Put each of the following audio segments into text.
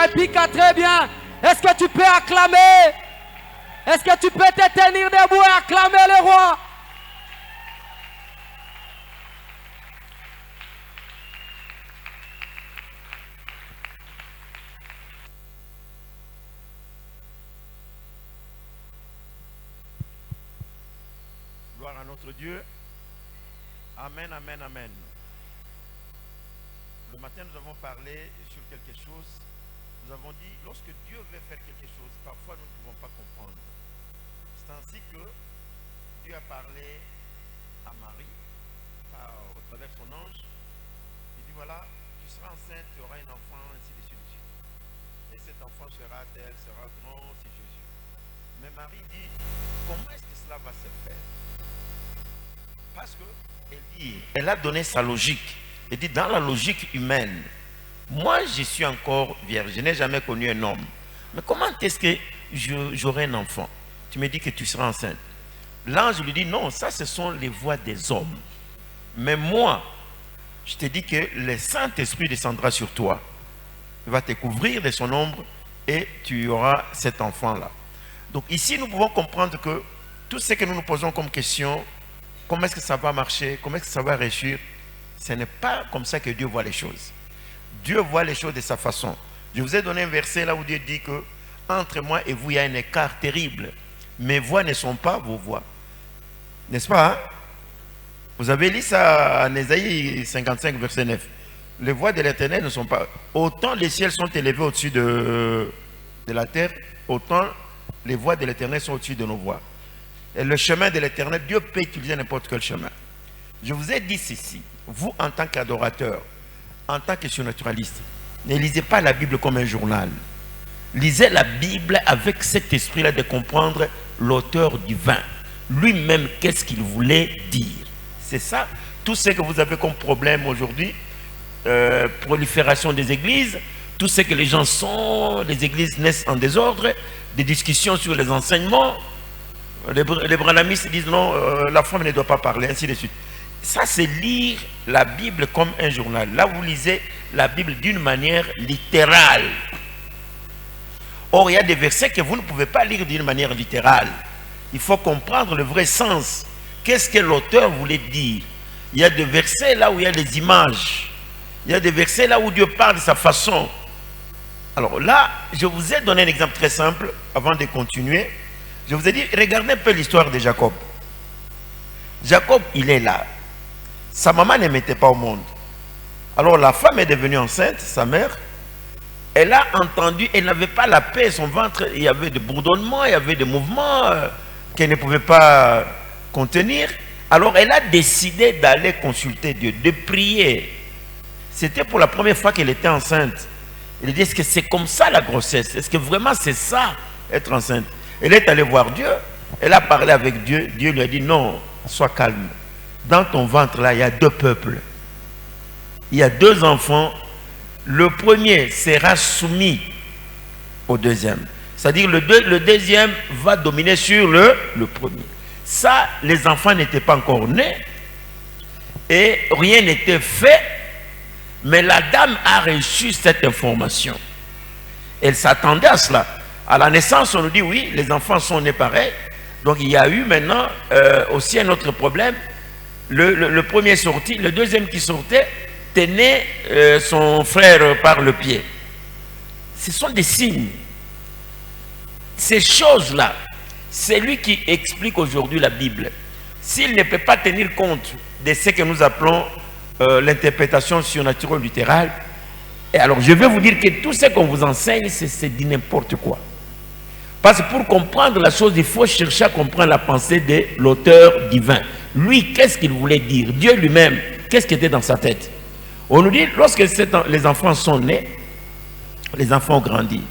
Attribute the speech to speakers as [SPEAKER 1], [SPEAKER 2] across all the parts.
[SPEAKER 1] Pika, très bien. Est-ce que tu peux acclamer? Est-ce que tu peux te tenir debout et acclamer le roi?
[SPEAKER 2] Gloire à notre Dieu. Amen, amen, amen. Le matin, nous avons parlé sur quelque chose. Nous avons dit, lorsque Dieu veut faire quelque chose, parfois nous ne pouvons pas comprendre. C'est ainsi que Dieu a parlé à Marie, au travers son ange. Il dit, voilà, tu seras enceinte, tu auras un enfant, ainsi de suite, de suite. Et cet enfant sera tel, sera grand, c'est Jésus. Mais Marie dit, comment est-ce que cela va se faire? Parce que elle a donné sa logique. Elle dit, dans la logique humaine, moi je suis encore vierge, je n'ai jamais connu un homme. Mais comment est-ce que j'aurai un enfant? Tu me dis que tu seras enceinte. L'ange lui dit, non, ça ce sont les voix des hommes. Mais moi, je te dis que le Saint-Esprit descendra sur toi. Il va te couvrir de son ombre et tu auras cet enfant-là. Donc ici, nous pouvons comprendre que tout ce que nous nous posons comme question, comment est-ce que ça va marcher, comment est-ce que ça va réussir, ce n'est pas comme ça que Dieu voit les choses. Dieu voit les choses de sa façon. Je vous ai donné un verset là où Dieu dit que entre moi et vous, il y a un écart terrible. Mes voix ne sont pas vos voix. N'est-ce pas, hein? Vous avez lu ça en Ésaïe 55, verset 9. Les voix de l'Éternel ne sont pas... Autant les ciels sont élevés au-dessus de la terre, autant les voix de l'Éternel sont au-dessus de nos voix. Et le chemin de l'Éternel, Dieu peut utiliser n'importe quel chemin. Je vous ai dit ceci, vous en tant qu'adorateur, en tant que surnaturaliste, ne lisez pas la Bible comme un journal. Lisez la Bible avec cet esprit-là de comprendre l'auteur divin. Lui-même, qu'est-ce qu'il voulait dire? C'est ça, tout ce que vous avez comme problème aujourd'hui, prolifération des églises, tout ce que les gens sont, les églises naissent en désordre, des discussions sur les enseignements. Les branhamistes disent non, la femme ne doit pas parler, ainsi de suite. Ça, c'est lire la Bible comme un journal. Là, vous lisez la Bible d'une manière littérale. Or, il y a des versets que vous ne pouvez pas lire d'une manière littérale. Il faut comprendre le vrai sens. Qu'est-ce que l'auteur voulait dire? Il y a des versets là où il y a des images. Il y a des versets là où Dieu parle de sa façon. Alors là, je vous ai donné un exemple très simple avant de continuer. Je vous ai dit, regardez un peu l'histoire de Jacob. Jacob, il est là. Sa maman ne mettait pas au monde. Alors la femme est devenue enceinte, sa mère. Elle a entendu, elle n'avait pas la paix, son ventre, il y avait des bourdonnements, il y avait des mouvements qu'elle ne pouvait pas contenir. Alors elle a décidé d'aller consulter Dieu, de prier. C'était pour la première fois qu'elle était enceinte. Elle dit, est-ce que c'est comme ça la grossesse? Est-ce que vraiment c'est ça, être enceinte? Elle est allée voir Dieu, elle a parlé avec Dieu. Dieu lui a dit, non, sois calme. Dans ton ventre là, il y a deux peuples. Il y a deux enfants. Le premier sera soumis au deuxième. C'est-à-dire le deuxième va dominer sur le premier. Ça, les enfants n'étaient pas encore nés. Et rien n'était fait. Mais la dame a reçu cette information. Elle s'attendait à cela. À la naissance, on nous dit oui, les enfants sont nés pareils. Donc il y a eu maintenant aussi un autre problème. Le premier sorti, le deuxième qui sortait tenait son frère par le pied. Ce sont des signes. Ces choses-là, c'est lui qui explique aujourd'hui la Bible. S'il ne peut pas tenir compte de ce que nous appelons l'interprétation surnaturelle littérale, et alors je vais vous dire que tout ce qu'on vous enseigne, c'est dit n'importe quoi. Parce que pour comprendre la chose, il faut chercher à comprendre la pensée de l'auteur divin. Lui, qu'est-ce qu'il voulait dire? Dieu lui-même, qu'est-ce qui était dans sa tête? On nous dit, lorsque les enfants sont nés, les enfants ont grandi.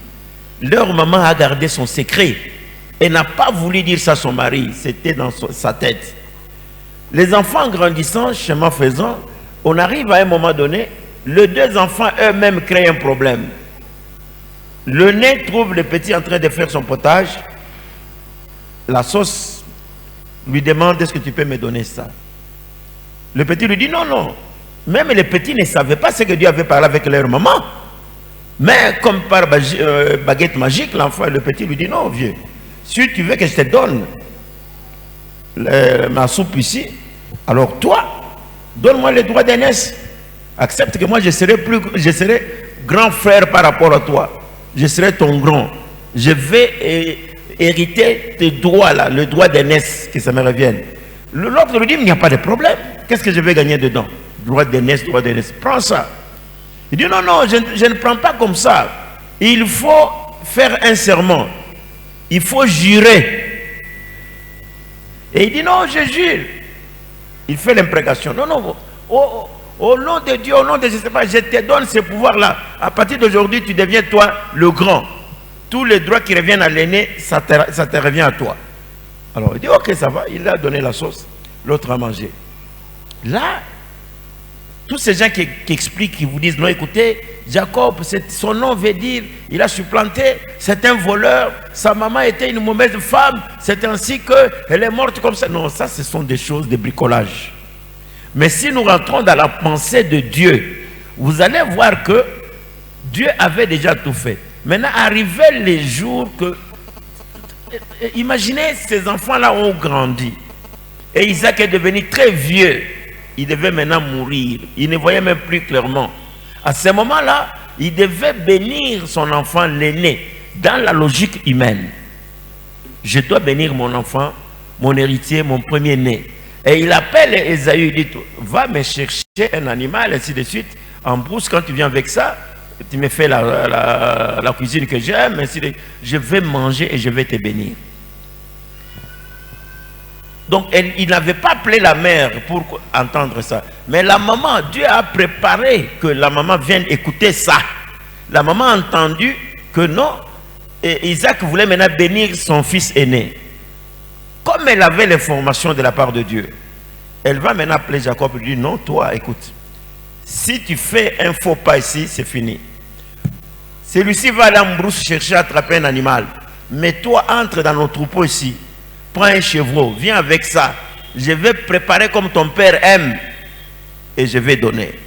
[SPEAKER 2] Leur maman a gardé son secret. Elle n'a pas voulu dire ça à son mari. C'était dans sa tête. Les enfants grandissant, chemin faisant, on arrive à un moment donné, les deux enfants eux-mêmes créent un problème. Le nez trouve le petit en train de faire son potage. La sauce lui demande, est-ce que tu peux me donner ça? Le petit lui dit non, non. Même les petits ne savaient pas ce que Dieu avait parlé avec leur maman.
[SPEAKER 3] Mais comme par baguette magique, l'enfant, le petit lui dit non, vieux. Si tu veux que je te donne ma soupe ici, alors toi, donne-moi les droits d'aînesse. Accepte que moi je serai grand frère par rapport à toi. Je serai ton grand. Je vais hériter tes droits là, le droit d'aînesse, que ça me revienne. L'autre lui dit, il n'y a pas de problème. Qu'est-ce que je vais gagner dedans? Droit d'aînesse, droit d'aînesse. Prends ça. Il dit, non, non, je ne prends pas comme ça. Il faut faire un serment. Il faut jurer. Et il dit, non, je jure. Il fait l'imprécation. Non, non, au nom de Dieu, au nom de je sais pas, je te donne ce pouvoir-là. À partir d'aujourd'hui, tu deviens toi le grand. Tous les droits qui reviennent à l'aîné, ça te revient à toi. Alors, il dit, ok, ça va. Il a donné la sauce. L'autre a mangé. Là, tous ces gens qui expliquent, qui vous disent, non, écoutez, Jacob, son nom veut dire, il a supplanté, c'est un voleur, sa maman était une mauvaise femme, c'est ainsi qu'elle est morte comme ça. Non, ça, ce sont des choses de bricolage. Mais si nous rentrons dans la pensée de Dieu, vous allez voir que Dieu avait déjà tout fait. Maintenant, arrivaient les jours que... Imaginez, ces enfants-là ont grandi. Et Isaac est devenu très vieux. Il devait maintenant mourir. Il ne voyait même plus clairement. À ce moment-là, il devait bénir son enfant, l'aîné, dans la logique humaine. Je dois bénir mon enfant, mon héritier, mon premier-né. Et il appelle Ésaü, il dit, va me chercher un animal, ainsi de suite. En brousse, quand tu viens avec ça, tu me fais la cuisine que j'aime, ainsi de suite. Je vais manger et je vais te bénir. Donc, il n'avait pas appelé la mère pour entendre ça. Mais la maman, Dieu a préparé que la maman vienne écouter ça. La maman a entendu que non, et Isaac voulait maintenant bénir son fils aîné. Comme elle avait l'information de la part de Dieu, elle va maintenant appeler Jacob et lui dire, non, toi, écoute, si tu fais un faux pas ici, c'est fini. Celui-ci va aller en brousse chercher à attraper un animal. Mais toi, entre dans nos troupeaux ici. Prends un chevreau, viens avec ça. Je vais préparer comme ton père aime. Et je vais donner.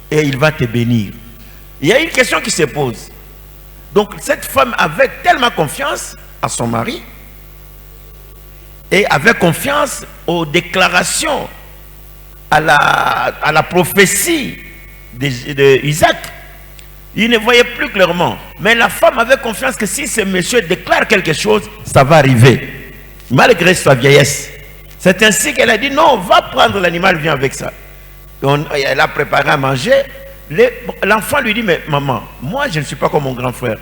[SPEAKER 3] Et il va te bénir. Il y a une question qui se pose. Donc cette femme avait tellement confiance à son mari. Et avait confiance aux déclarations, à la prophétie d'Isaac. Il ne voyait plus clairement. Mais la femme avait confiance que si ce monsieur déclare quelque chose, ça va arriver. Malgré sa vieillesse. C'est ainsi qu'elle a dit, non, va prendre l'animal, viens avec ça. Elle a préparé à manger. L'enfant lui dit, mais maman, moi je ne suis pas comme mon grand frère.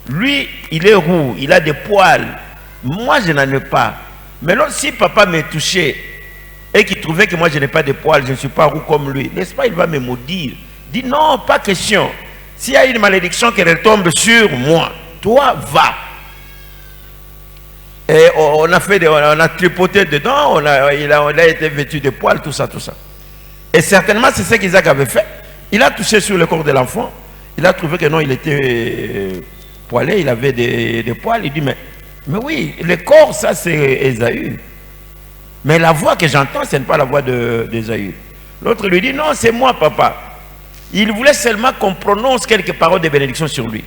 [SPEAKER 3] Lui, il est roux, il a des poils. Moi, je n'en ai pas. Mais non, si papa me touchait et qu'il trouvait que moi je n'ai pas de poils, je ne suis pas roux comme lui, n'est-ce pas, il va me maudire. Dit, non, pas question. S'il y a une malédiction qui retombe sur moi, toi, va. Et on a tripoté dedans, il a été vêtu de poils, tout ça, tout ça. Et certainement, c'est ce qu'Isaac avait fait. Il a touché sur le corps de l'enfant. Il a trouvé que non, il était poilé, il avait des poils. Il dit, mais oui, le corps, ça c'est Ésaü. Mais la voix que j'entends, ce n'est pas la voix d'Ésaü. L'autre lui dit, non, c'est moi, papa. Il voulait seulement qu'on prononce quelques paroles de bénédiction sur lui.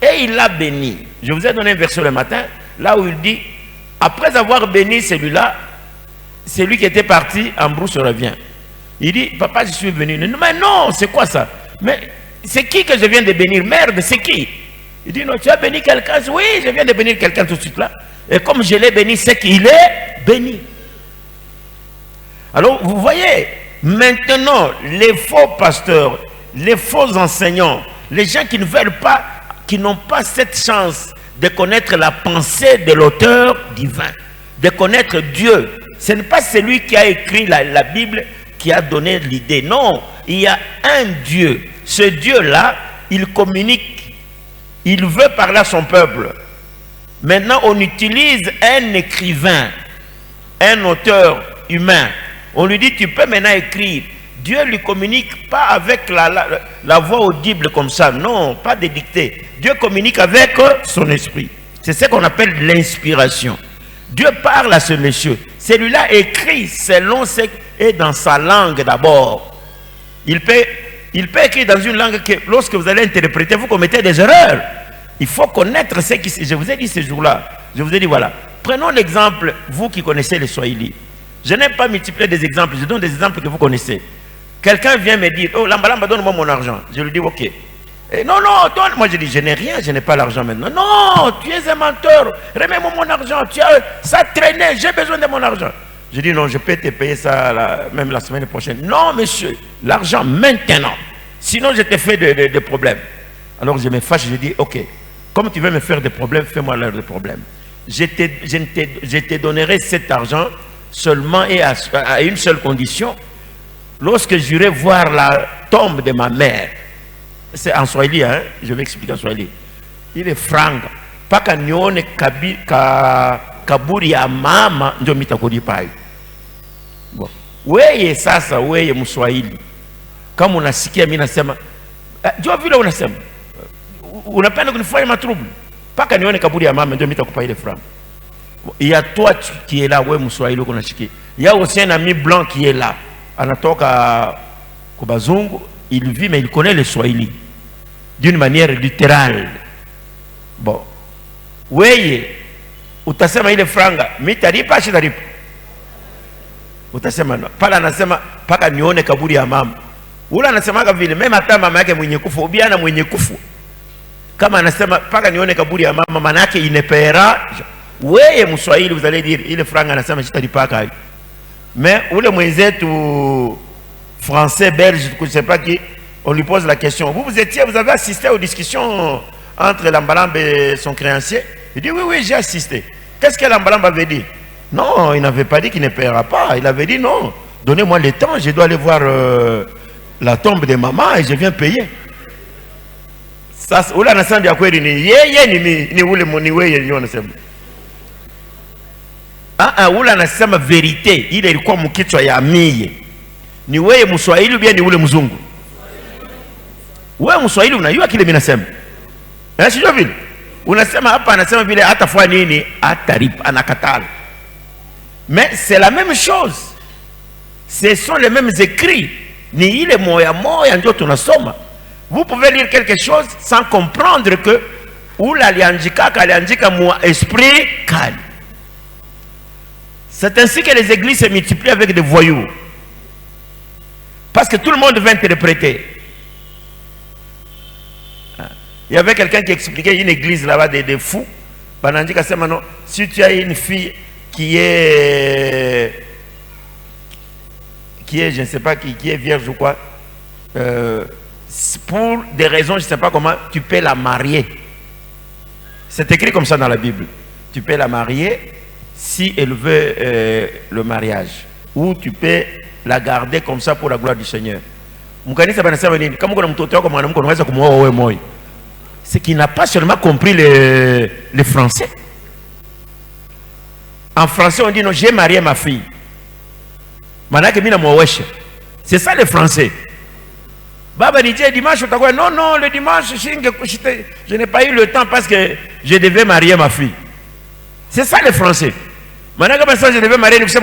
[SPEAKER 3] Et il l'a béni. Je vous ai donné un verset le matin, là où il dit, après avoir béni celui-là, celui qui était parti en brousse revient. Il dit, papa, je suis venu. Mais non, c'est quoi ça? Mais c'est qui que je viens de bénir? Merde, c'est qui? Il dit, non, tu as béni quelqu'un? Oui, je viens de bénir quelqu'un tout de suite là. Et comme je l'ai béni, c'est qu'il est béni. Alors, vous voyez, maintenant, les faux pasteurs, les faux enseignants, les gens qui ne veulent pas, qui n'ont pas cette chance de connaître la pensée de l'auteur divin, de connaître Dieu. Ce n'est pas celui qui a écrit la Bible qui a donné l'idée. Non, il y a un Dieu. Ce Dieu-là, il communique. Il veut parler à son peuple. Maintenant, on utilise un écrivain, un auteur humain. On lui dit, tu peux maintenant écrire. Dieu ne lui communique pas avec la voix audible comme ça. Non, pas de dictée. Dieu communique avec son esprit. C'est ce qu'on appelle l'inspiration. Dieu parle à ce monsieur. Celui-là écrit selon ce qui est dans sa langue d'abord. Il peut il peut écrire dans une langue que lorsque vous allez interpréter, vous commettez des erreurs. Il faut connaître ce qui... Je vous ai dit ce jour-là, je vous ai dit voilà. Prenons l'exemple, vous qui connaissez les Swahili. Je n'aime pas multiplier des exemples, je donne des exemples que vous connaissez. Quelqu'un vient me dire, oh Lamba Lamba, donne-moi mon argent. Je lui dis, ok. Et non, non, donne. Moi je dis, je n'ai rien, je n'ai pas l'argent maintenant. Non, tu es un menteur, remets-moi mon argent, tu as ça traîné, j'ai besoin de mon argent. Je dis, non, je peux te payer ça même la semaine prochaine. Non, monsieur, l'argent maintenant. Sinon, je te fais des problèmes. Alors je me fâche, je dis, ok, comme tu veux me faire des problèmes, fais-moi l'heure de problèmes. Je te donnerai cet argent seulement et à une seule condition. Lorsque j'irai voir la tombe de ma mère, c'est en Swahili, hein? Je vais expliquer en Swahili. Il est franc. Pas qu'à nyone kaburi ya mama ndio mitakodi pai. Bon. Weye sasa weye Mswahili. Kama unasikia mimi nasema, jua vile unasema. Unapenda kunifanya matrouble. Paka nione kaburi ya mama ndio mitakupa ile franc. Il y a toi qui est là, ouais Mswahili uko unashikia. Il y a aussi un ami blanc qui est là. Anatoka kwa bazungu, il vit mais il connaît le Swahili d'une manière littérale. Bon. Weye utasema ile franga, mitalipa shidalipa. Utasema no. Pala anasema paka nione kaburi ya mama. Ula anasemaga vile, mema hata mama yake mwenye kufu, ubiana mwenye kufu. Kama anasema paka nione kaburi ya mama, maana yake inepera. Weye Mswahili vous allez dire ile franga anasema shitalipa kai. Mais ule mwenzetu français, belge, je ne sais pas qui, on lui pose la question. Vous avez assisté aux discussions entre Lambalambe et son créancier? Il dit oui, oui, j'ai assisté. Qu'est-ce que Lambalambe avait dit? Non, il n'avait pas dit qu'il ne paiera pas. Il avait dit non, donnez-moi le temps, je dois aller voir la tombe de maman et je viens payer. Ça, ula nasandi ya kweli ni yeye ni ule ni wewe ni wanasema. Ula anasema verite ile ilikuwa mkichwa ya mie. Ni wewe Mswahili bia ni ule mzungu? Wewe Mswahili unajua kile mimi nasema. Sio vile. Unasema hapa anasema vile hatafua nini? Hataripa, anakatala. Mais c'est la même chose. Ce sont les mêmes écrits. Ni ile moya moya ndio tunasoma. Vous pouvez lire quelque chose sans comprendre que ula aliandika mu esprit kali. C'est ainsi que les églises se multiplient avec des voyous. Parce que tout le monde veut interpréter. Il y avait quelqu'un qui expliquait une église là-bas des fous. Si tu as une fille qui est, je ne sais pas, qui est vierge ou quoi, pour des raisons, je ne sais pas comment, tu peux la marier. C'est écrit comme ça dans la Bible. Tu peux la marier si elle veut le mariage. Ou tu peux la garder comme ça pour la gloire du Seigneur. C'est qu'il n'a pas seulement compris le français. En français, on dit non, j'ai marié ma fille. C'est ça le français. Baba dit dimanche, non, non, le dimanche, je n'ai pas eu le temps parce que je devais marier ma fille. C'est ça le français. Maintenant, je devais marier, je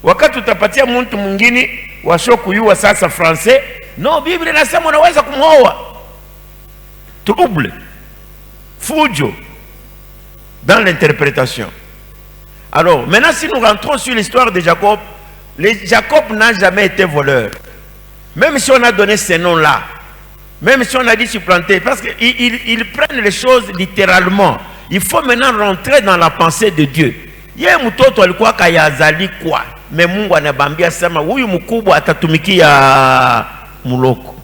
[SPEAKER 3] wakati utapatia mtu mwingine washokuyua sasa français, non, Biblia inasema unaweza kumwoa. Trouble, fujo dans l'interprétation. Alors, maintenant si nous rentrons sur l'histoire de Jacob, Jacob n'a jamais été voleur. Même si on a donné ces noms-là, même si on a dit supplanter, parce qu'ils prennent les choses littéralement. Il faut maintenant rentrer dans la pensée de Dieu. Yeye mtoto alikuwa kayazali kwa, me Mungu anabambia sema huyu mkubwa atatumikia muloko.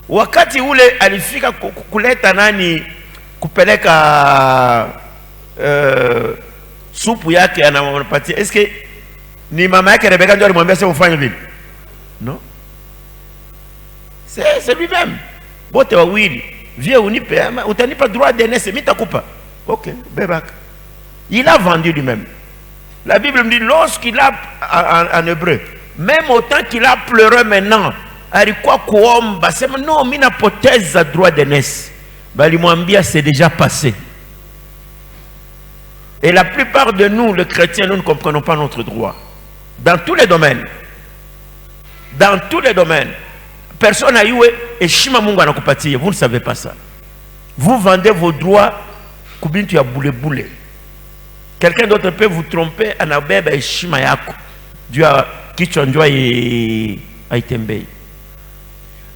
[SPEAKER 3] Wakati ule alifika kuleta nani kupeleka supu yake anampatia. Est-ce que ni mama yake Rebeka ndio alimwambia sema ufanye vile? Non. C'est lui-même. Bote wawili, vie unipe, utanipa droit d'aînesse, mimi nitakupa. OK, bebaka. Il a vendu lui-même. La Bible me dit, lorsqu'il a, en hébreu, même autant qu'il a pleuré maintenant, alikuwa kuomba, sema non, mimi napoteza droit d'aînesse. Bali mwambia c'est déjà passé. Et la plupart de nous, les chrétiens, nous ne comprenons pas notre droit. Dans tous les domaines. dans tous les domaines. Personne n'a eu et Shima Mungu anakupatia. Vous ne savez pas ça. Vous vendez vos droits, kubintu ya boule boule. Quelqu'un d'autre peut vous tromper, anabeba et Shima yako. Dieu a kichonjwa et Aitembe.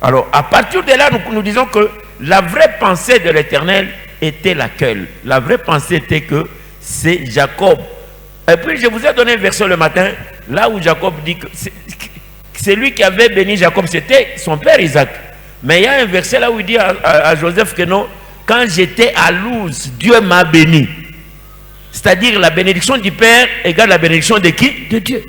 [SPEAKER 3] Alors, à partir de là, nous disons que la vraie pensée de l'Éternel était laquelle? La vraie pensée était que c'est Jacob. Et puis, je vous ai donné un verset le matin, là où Jacob dit que c'est lui qui avait béni Jacob, c'était son père Isaac. Mais il y a un verset là où il dit à Joseph que non, quand j'étais à Luz, Dieu m'a béni. C'est-à-dire la bénédiction du Père égale la bénédiction de qui? De Dieu.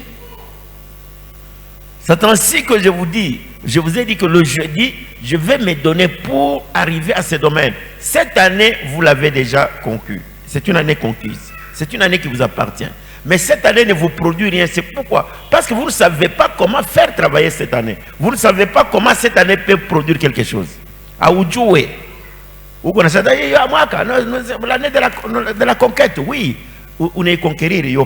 [SPEAKER 3] C'est ainsi que je vous dis, je vous ai dit que le jeudi, je vais me donner pour arriver à ce domaine. Cette année, vous l'avez déjà conquis. C'est une année conquise. C'est une année qui vous appartient. Mais cette année ne vous produit rien. C'est pourquoi? Parce que vous ne savez pas comment faire travailler cette année. Vous ne savez pas comment cette année peut produire quelque chose. À Oudjoué. L'année de la conquête, oui. On est conquérir.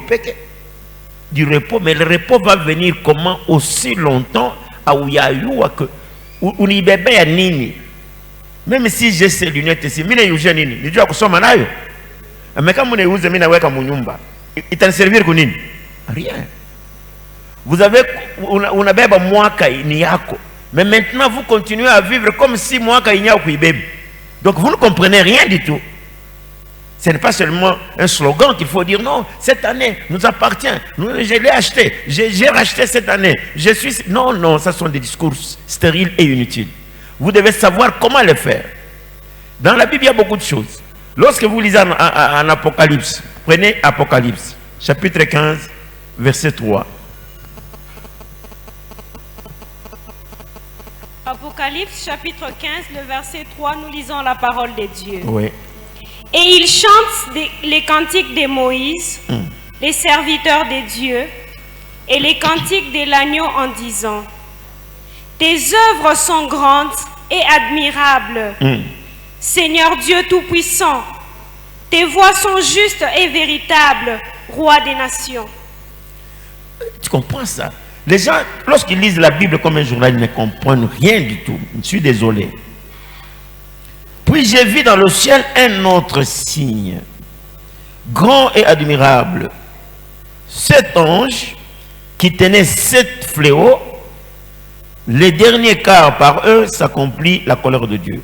[SPEAKER 3] Du repos, mais le repos va venir comment? Aussi longtemps à Ouyayoua que on bébé à nini. Même si j'ai ces lunettes ici, mine yuje nini, ni jua kusoma nayo. Mais quand on use mina weka munyumba, il t'en servir ku nini? Rien. Vous avez on a beba mwaka ni yako. Mais maintenant vous continuez à vivre comme si mwaka inya ku ibebe. Donc vous ne comprenez rien du tout. Ce n'est pas seulement un slogan qu'il faut dire, non, cette année nous appartient, je l'ai acheté, j'ai racheté cette année, je suis... Non, non, ça sont des discours stériles et inutiles. Vous devez savoir comment les faire. Dans la Bible, il y a beaucoup de choses. Lorsque vous lisez en Apocalypse, prenez Apocalypse, chapitre 15, verset 3.
[SPEAKER 4] Apocalypse, chapitre 15, le verset 3, nous lisons la parole de Dieu.
[SPEAKER 3] Oui.
[SPEAKER 4] Et ils chantent les cantiques de Moïse, les serviteurs de Dieu, et les cantiques de l'agneau en disant: tes œuvres sont grandes et admirables, Seigneur Dieu Tout-Puissant. Tes voies sont justes et véritables, Roi des nations.
[SPEAKER 3] Tu comprends ça? Les gens, lorsqu'ils lisent la Bible comme un journal, ils ne comprennent rien du tout. Je suis désolé. Puis j'ai vu dans le ciel un autre signe, grand et admirable. 7 anges qui tenaient 7 fléaux, les derniers quarts par eux s'accomplit la colère de Dieu.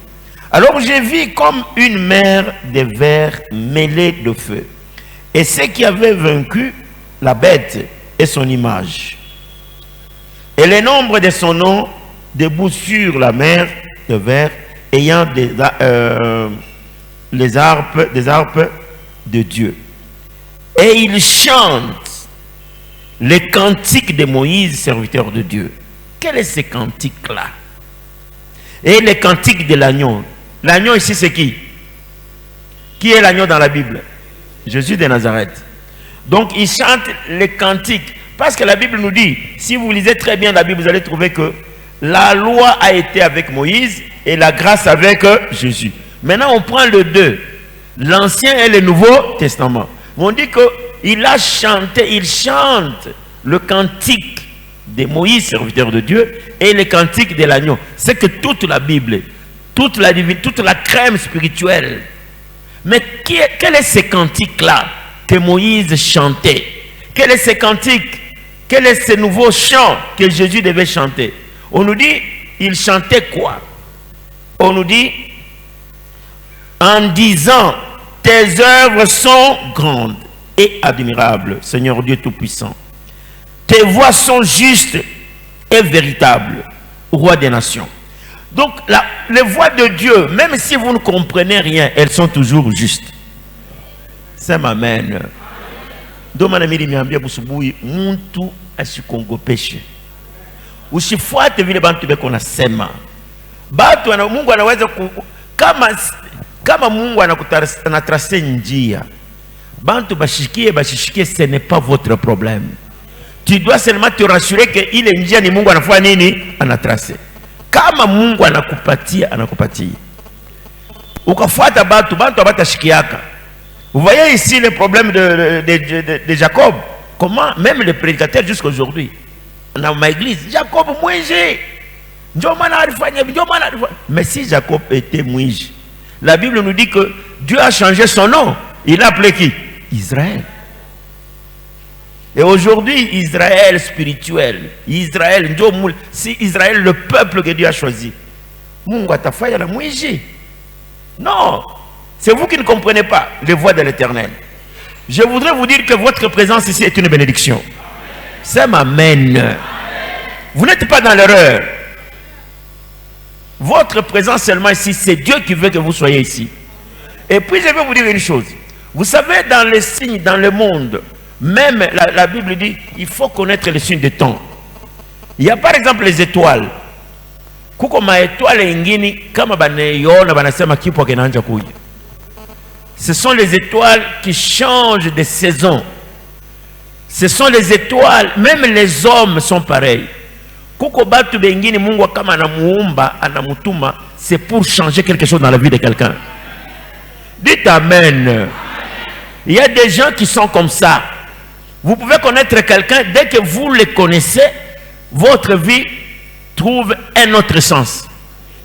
[SPEAKER 3] Alors j'ai vu comme une mer de verre mêlée de feu. Et ceux qui avaient vaincu la bête et son image. Et le nombre de son nom debout sur la mer de verre, ayant des harpes de Dieu. Et ils chantent les cantiques de Moïse, serviteur de Dieu. Quel est ce cantique-là? Et les cantiques de l'agneau. L'agneau ici, c'est qui? Qui est l'agneau dans la Bible? Jésus de Nazareth. Donc, ils chantent les cantiques. Parce que la Bible nous dit, si vous lisez très bien la Bible, vous allez trouver que la loi a été avec Moïse et la grâce avec Jésus. Maintenant, on prend le 2, l'Ancien et le Nouveau Testament. On dit qu'il a chanté, il chante le cantique de Moïse, serviteur de Dieu, et le cantique de l'agneau. C'est que toute la Bible, toute la crème spirituelle. Mais quel est ce cantique-là que Moïse chantait? Quel est ce cantique? Quel est ce nouveau chant que Jésus devait chanter? On nous dit, il chantait quoi? On nous dit, en disant, tes œuvres sont grandes et admirables, Seigneur Dieu Tout-Puissant. Tes voies sont justes et véritables, Roi des nations. Donc, les voies de Dieu, même si vous ne comprenez rien, elles sont toujours justes. Ça m'amène. Domanamiri miambia busubuhi muntu asikongopeshe. Usifuate vile bantu beko nasema. Batu Mungu anaweza kama Mungu anatrase njia. Bantu bashikie, ce n'est pas votre problème. Tu dois seulement te rassurer que ile njia ni Mungu anafanya nini? Anatrase. Kama Mungu anakupatia. Ukafuata bantu abatashikiaka. Vous voyez ici le problème de Jacob. Comment même les prédicateurs jusqu'à aujourd'hui. dans ma église, Jacob mouinge. Mais si Jacob était mouinge, la Bible nous dit que Dieu a changé son nom. Il a appelé qui? Israël. Et aujourd'hui, Israël spirituel, Israël, si Israël, le peuple que Dieu a choisi, non, c'est vous qui ne comprenez pas les voies de l'Éternel. Je voudrais vous dire que votre présence ici est une bénédiction. C'est m'amène. Vous n'êtes pas dans l'erreur. Votre présence seulement ici, c'est Dieu qui veut que vous soyez ici. Et puis je vais vous dire une chose. Vous savez, dans les signes, dans le monde, même la Bible dit, il faut connaître les signes des temps. Il y a par exemple les étoiles. Ce sont les étoiles qui changent de saison. Ce sont les étoiles, même les hommes sont pareils. C'est pour changer quelque chose dans la vie de quelqu'un. Dites Amen. Il y a des gens qui sont comme ça. Vous pouvez connaître quelqu'un, dès que vous le connaissez, votre vie trouve un autre sens.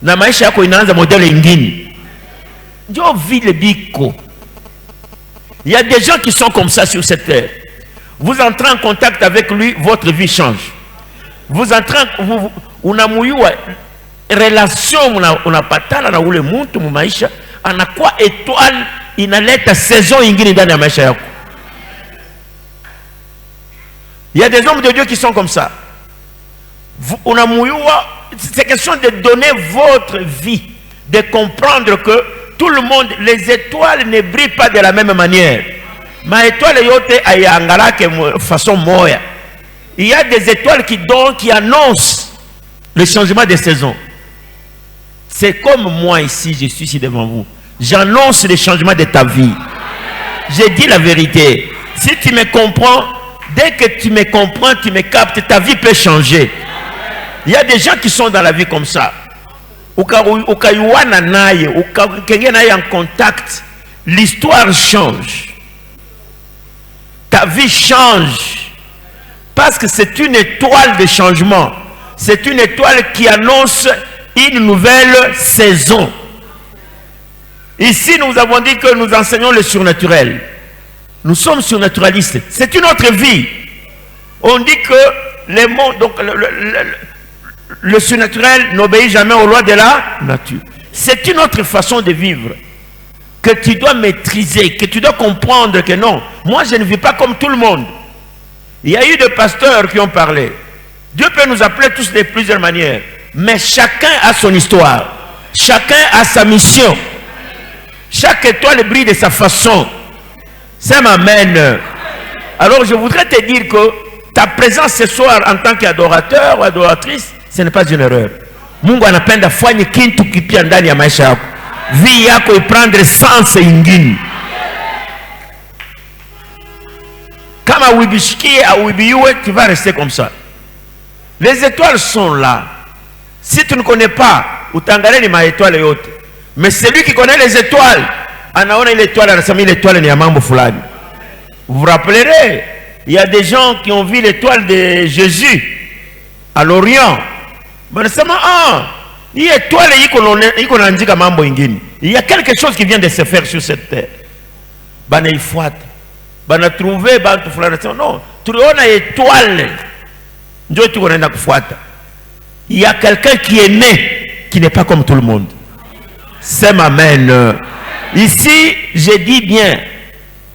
[SPEAKER 3] Na maisha yako inaanza modèle ingine. Ndio vile biko. Il y a des gens qui sont comme ça sur cette terre. Vous entrez en contact avec lui, votre vie change. Vous entrez, unamuyua relation unapatana na ule mtu mu maisha, anakuwa étoile inaleta saison ingine ndani ya maisha yako. Il y a des hommes de Dieu qui sont comme ça. C'est question de donner votre vie, de comprendre que tout le monde, les étoiles ne brillent pas de la même manière. Ma étoile yote ayangala que façon moya. Il y a des étoiles qui annoncent le changement de saison. C'est comme moi ici, je suis ici devant vous. J'annonce le changement de ta vie. J'ai dit la vérité. Si tu me comprends, dès que tu me comprends, tu me captes, ta vie peut changer. Il y a des gens qui sont dans la vie comme ça. Ukayuana naye, ukengena naye en contact, l'histoire change. Ta vie change. Parce que c'est une étoile de changement. C'est une étoile qui annonce une nouvelle saison. Ici, nous avons dit que nous enseignons le surnaturel. Nous sommes surnaturalistes. C'est une autre vie. On dit que les mondes, donc le surnaturel n'obéit jamais aux lois de la nature. C'est une autre façon de vivre que tu dois maîtriser, que tu dois comprendre que non, moi je ne vis pas comme tout le monde. Il y a eu des pasteurs qui ont parlé. Dieu peut nous appeler tous de plusieurs manières, mais chacun a son histoire, chacun a sa mission. Chaque étoile brille de sa façon. Ça m'amène. Alors je voudrais te dire que ta présence ce soir en tant qu'adorateur ou adoratrice, ce n'est pas une erreur. Mungu anapenda fanye kintu kipya ndani ya maisha yako. Vie yako iprendre sens ingine. Kama uibishikie au uibiwe, tu vas rester comme ça. Les étoiles sont là. Si tu ne connais pas, utangalie ni ma étoile yote. Mais celui qui connaît les étoiles, anaona ile étoile, anasema ile étoile ni ya mambo fulani. Vous vous rappellerez, il y a des gens qui ont vu l'étoile de Jésus à l'Orient. Wanasema hii étoile iko naandika mambo ingine. Il y a quelque chose qui vient de se faire sur cette terre. Bana ifuata. Bana trouver bantu fulani. Non, tuliona étoile. Ndio tuko naenda kufuata. Il y a quelqu'un qui est né qui n'est pas comme tout le monde. C'est m'amène. Ici, je dis bien,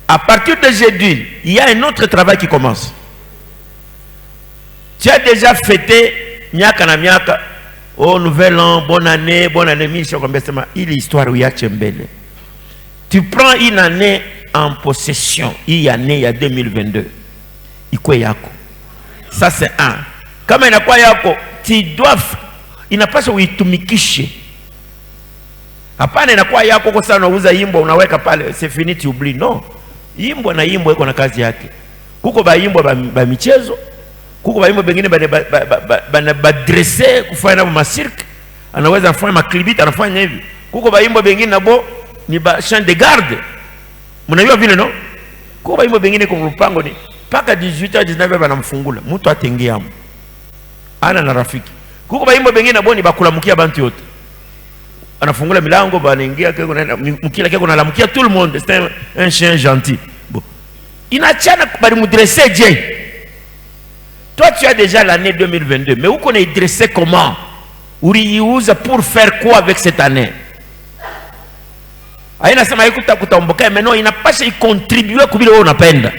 [SPEAKER 3] à partir de jeudi, il y a un autre travail qui commence. Tu as déjà fêté miaka na miaka, oh nouvel an, bonne année, il est histoire où il y a Tchembele. Tu prends une année en possession, il y a 2022. Ça c'est un. Comme il n'a pas yako, tu dois, il n'a pas ce uitumikishe. Hapana inakuwa yako kwa sana unauza yimbo unaweka pale, c'est fini, tu oublies. Non. Yimbo na yimbo iko na kazi yake. Kuko ba yimbo ba michezo, kuko ba yimbo bengine ba dresser kufanya na cirque, anaweza kufanya maklibita, anafanya hivi. Kuko ba yimbo bengine nabo ni ba chant de garde. Mnajua vile no? Kuko ba yimbo bengine kwa mpango ni paka 18h 19h banamfungula. Mtu atengia hapo. ana na rafiki. Kuko baimbo bengine boni bakulamukia bantu yote. Anafungula milango banaingia keko na mkila keko na lamukia tout le monde, c'est un chien gentil. Bon. Inachana bali mudresser je. Toi tu as déjà l'année 2022, mais où qu'on est dressé comment? Uriuza pour faire quoi avec cette année? Aina sema ikuta kutamboka, mais non, il n'a pas y contribuer kubile wewe unapenda.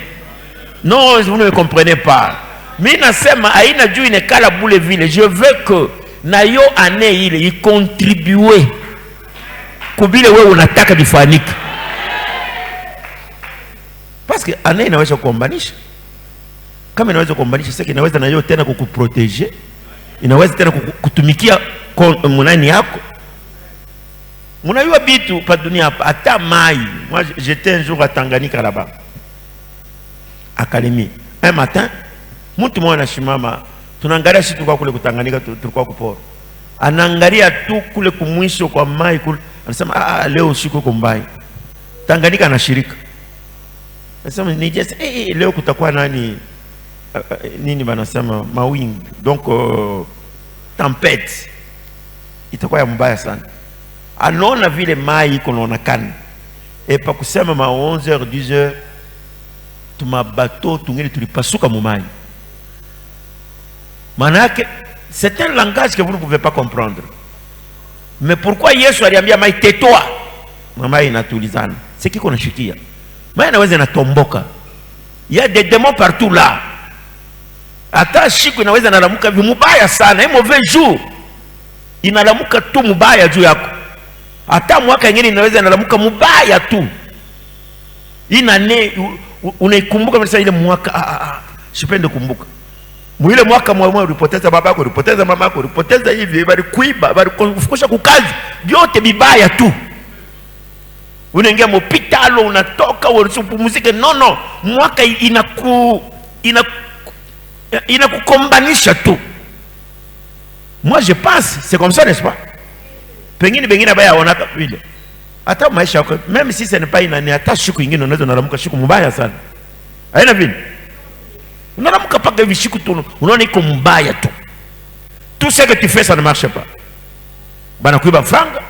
[SPEAKER 3] Non, vous ne me comprenez pas. Mais nasema aina juu inekala bule vile. Je veux que na yo année ile il contribuer kubile wewe unataka bifanike. Parce que année inaweza kuombanisha. Kama inaweza kuombanisha, sasa inaweza na yo tena kukuproteger. Inaweza tena kutumikia munani yako. Munayua bitu pa dunia hapa ata mai. Moi j'étais un jour à Tanganyika là-bas. À Kalemi. Un matin, mtu mmoja anashimama, tunaangalia sisi tulikuwa kule kutanganyika, tulikuwa kuporo. Anaangalia tu kule kumwisho kwa mai kule. Anasema leo usiku uko Mbai. Tanganyika anashirika. Anasema ni just leo kutakuwa nini banasema mawingu. Donc tempête. Itakuwa ya mbaya sana. Anaona vile mai iko naonekana. Et pa kusema ma 11h 10h tuma bateau tungeni tulipasuka mumai. Manake c'est un langage que vous ne pouvez pas comprendre. Mais pourquoi Yesu aliambia mai tais-toi? Mai inatulizana. C'est qui qu'on a shikia. Mai inaweza inatomboka. Il y a des démons partout là. Ata shiku inaweza inalamuka vimubaya sana. Un mauvais jour. Inalamuka tu mubaya juu yako. Ata mwaka ingine inaweza inalamuka mubaya tu. Inane unaikumbuka msasa ile mwaka sipende kumbuka. Mwile mwaka mwa ulipoteza babako, ulipoteza mamako, ulipoteza hivi, bali kuiba, bali kufukusha kukazi, vyote bibaya tu. Unaingia hospitali unatoka unapumzika, no, mwaka inakukombanisha tu. Moi je pense, c'est comme ça, n'est-ce pas? Pengine baya wanaka vile. Hata maisha yako, même si ce n'est pas une année, hata siku nyingine unaweza nalamuka siku mbaya sana. Haina vile. Unalamuka paka hivi siku tu, unaona iko mbaya tu. Tout ce que tu fais ça ne marche pas. Bana kuiba franga.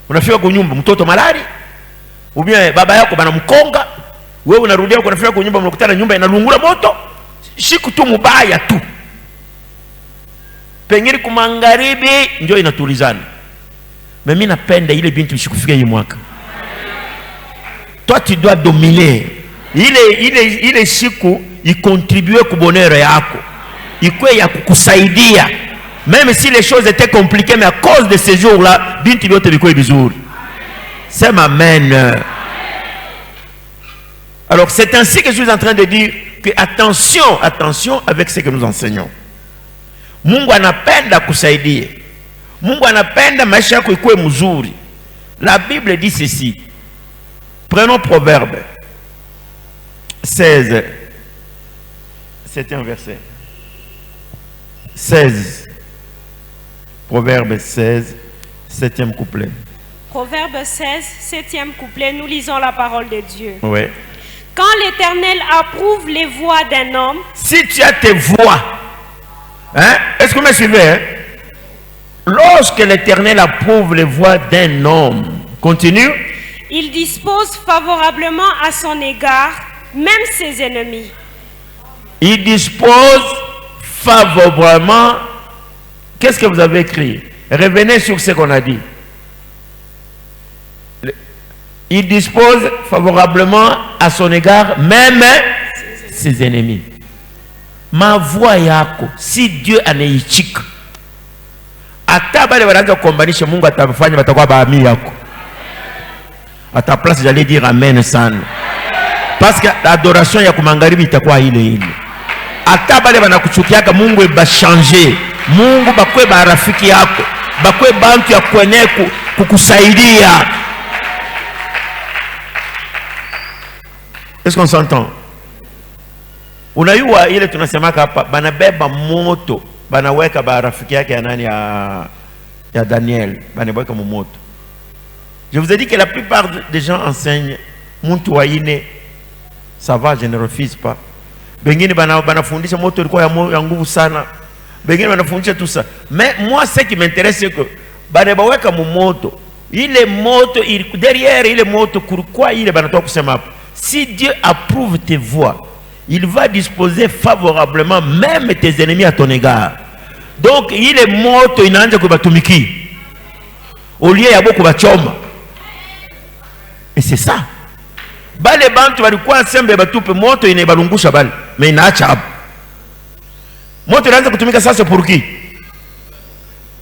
[SPEAKER 3] Unafika kwa nyumba mtoto malari. Ou bien baba yako bana mkonga. Wewe unarudia huko unafika kwa nyumba mnakutana nyumba inalungula moto. Siku tu mbaya tu. Pengine kumangaribi ndio inatulizana. Mais mimi napenda ile bintu ishikufika hii mwaka. Toi tu dois dominer. Ile siku icontribue ku bonheur yako. Ikwe ya kukusaidia. Même si les choses étaient compliquées, mais à cause de ces jours-là, bintu yote biko bizuri. C'est amen. Alors c'est ainsi que je suis en train de dire que attention avec ce que nous enseignons. Mungu anapenda kusaidia. Mungu anapenda maisha yako ikuwe mzuri. La Bible dit ceci. Prenons Proverbe 16. C'était un verset. 16. Proverbe 16, 7e couplet.
[SPEAKER 4] Proverbe 16, 7e couplet, nous lisons la parole de Dieu.
[SPEAKER 3] Oui.
[SPEAKER 4] Quand l'Éternel approuve les voies d'un homme.
[SPEAKER 3] Si tu as tes voies, hein? Est-ce que vous me suivez? Hein? Lorsque l'Éternel approuve les voies d'un homme, continue.
[SPEAKER 4] Il dispose favorablement à son égard, même ses ennemis.
[SPEAKER 3] Il dispose favorablement. Qu'est-ce que vous avez écrit? Revenez sur ce qu'on a dit. Il dispose favorablement à son égard, même ses ennemis. Ma voix yako, si Dieu anaichika, ata bale wanaanza kuombanisha Mungu atafanya batakuwa baami yako. À ta place, j'allais dire amen sana. Parce que l'adoration ya kumangaribi itakuwa ile. Ata bale banakuchukiaka Mungu eba changer. Mungu bakwe ba rafiki yako. Bakwe bantu ya kwenye kukusaidia. Est-ce qu'on s'entend? Unayua ile tunasemaka hapa banabeba moto, banaweka ba rafiki yake ya nani ya Daniel, banaweka moto. Je vous ai dit que la plupart des gens enseignent muntu waine, ça va, je ne refuse pas. Bengine banafundisha moto ilikuwa ya nguvu sana. bengine wanafundisha tout ça. Mais moi ce qui m'intéresse c'est que banabaweka moto. Ile moto derrière ile moto pourquoi ile banatoka kusema hapo. Si Dieu approuve tes voies, il va disposer favorablement même tes ennemis à ton égard. Donc ile moto inaanza kubatumiki. Au lieu ya boko bachoma. Et c'est ça. Bale bantu walikuwa sembe batupe moto inebalungusha bale, mais inaacha hapo. Moto inaanza kutumika sasa pour qui?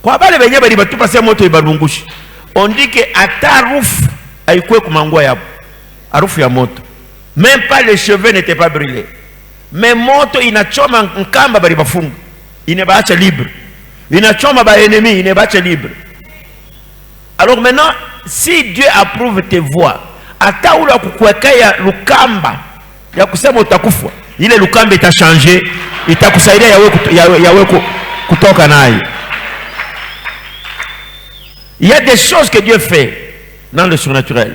[SPEAKER 3] Kwa bale benye bali batupa sema moto ibalungusha. On dit que ata harufu haikuwa kumangua yapo. Harufu ya moto. Même pas les cheveux n'étaient pas brûlés. Mais moto inachoma nkamba bali bafunga. Inebaacha libre. Inachoma ba ennemi, inebaacha libre. Alors maintenant, si Dieu approuve tes voies, ata ula kukuwekea lukamba ya kusema utakufa, ile lukamba itachangé, itakusaidia yawe kutoka nayo. Il y a des choses que Dieu fait dans le surnaturel.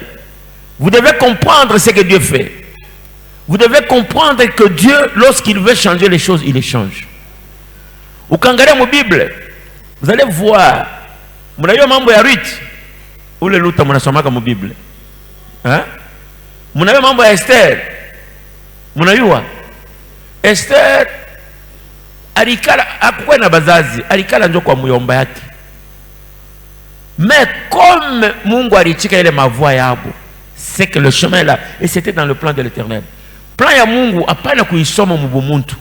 [SPEAKER 3] Vous devez comprendre ce que Dieu fait. Vous devez comprendre que Dieu, lorsqu'il veut changer les choses, il les change. Au Kangaré mon Bible, vous allez voir, vous avez mambo ya Ruth, ou le luta mnasomaka mon Bible. Hein? Vous avez mambo ya Esther. Vous avez Esther alikala akukwe na bazazi, alikala njo kwa muyomba yake. Mais comme Mungu alichika ile mavoie yabo, c'est que le chemin là, et c'était dans le plan de l'Éternel. Plan ya Mungu apana kuisoma mubumuntu.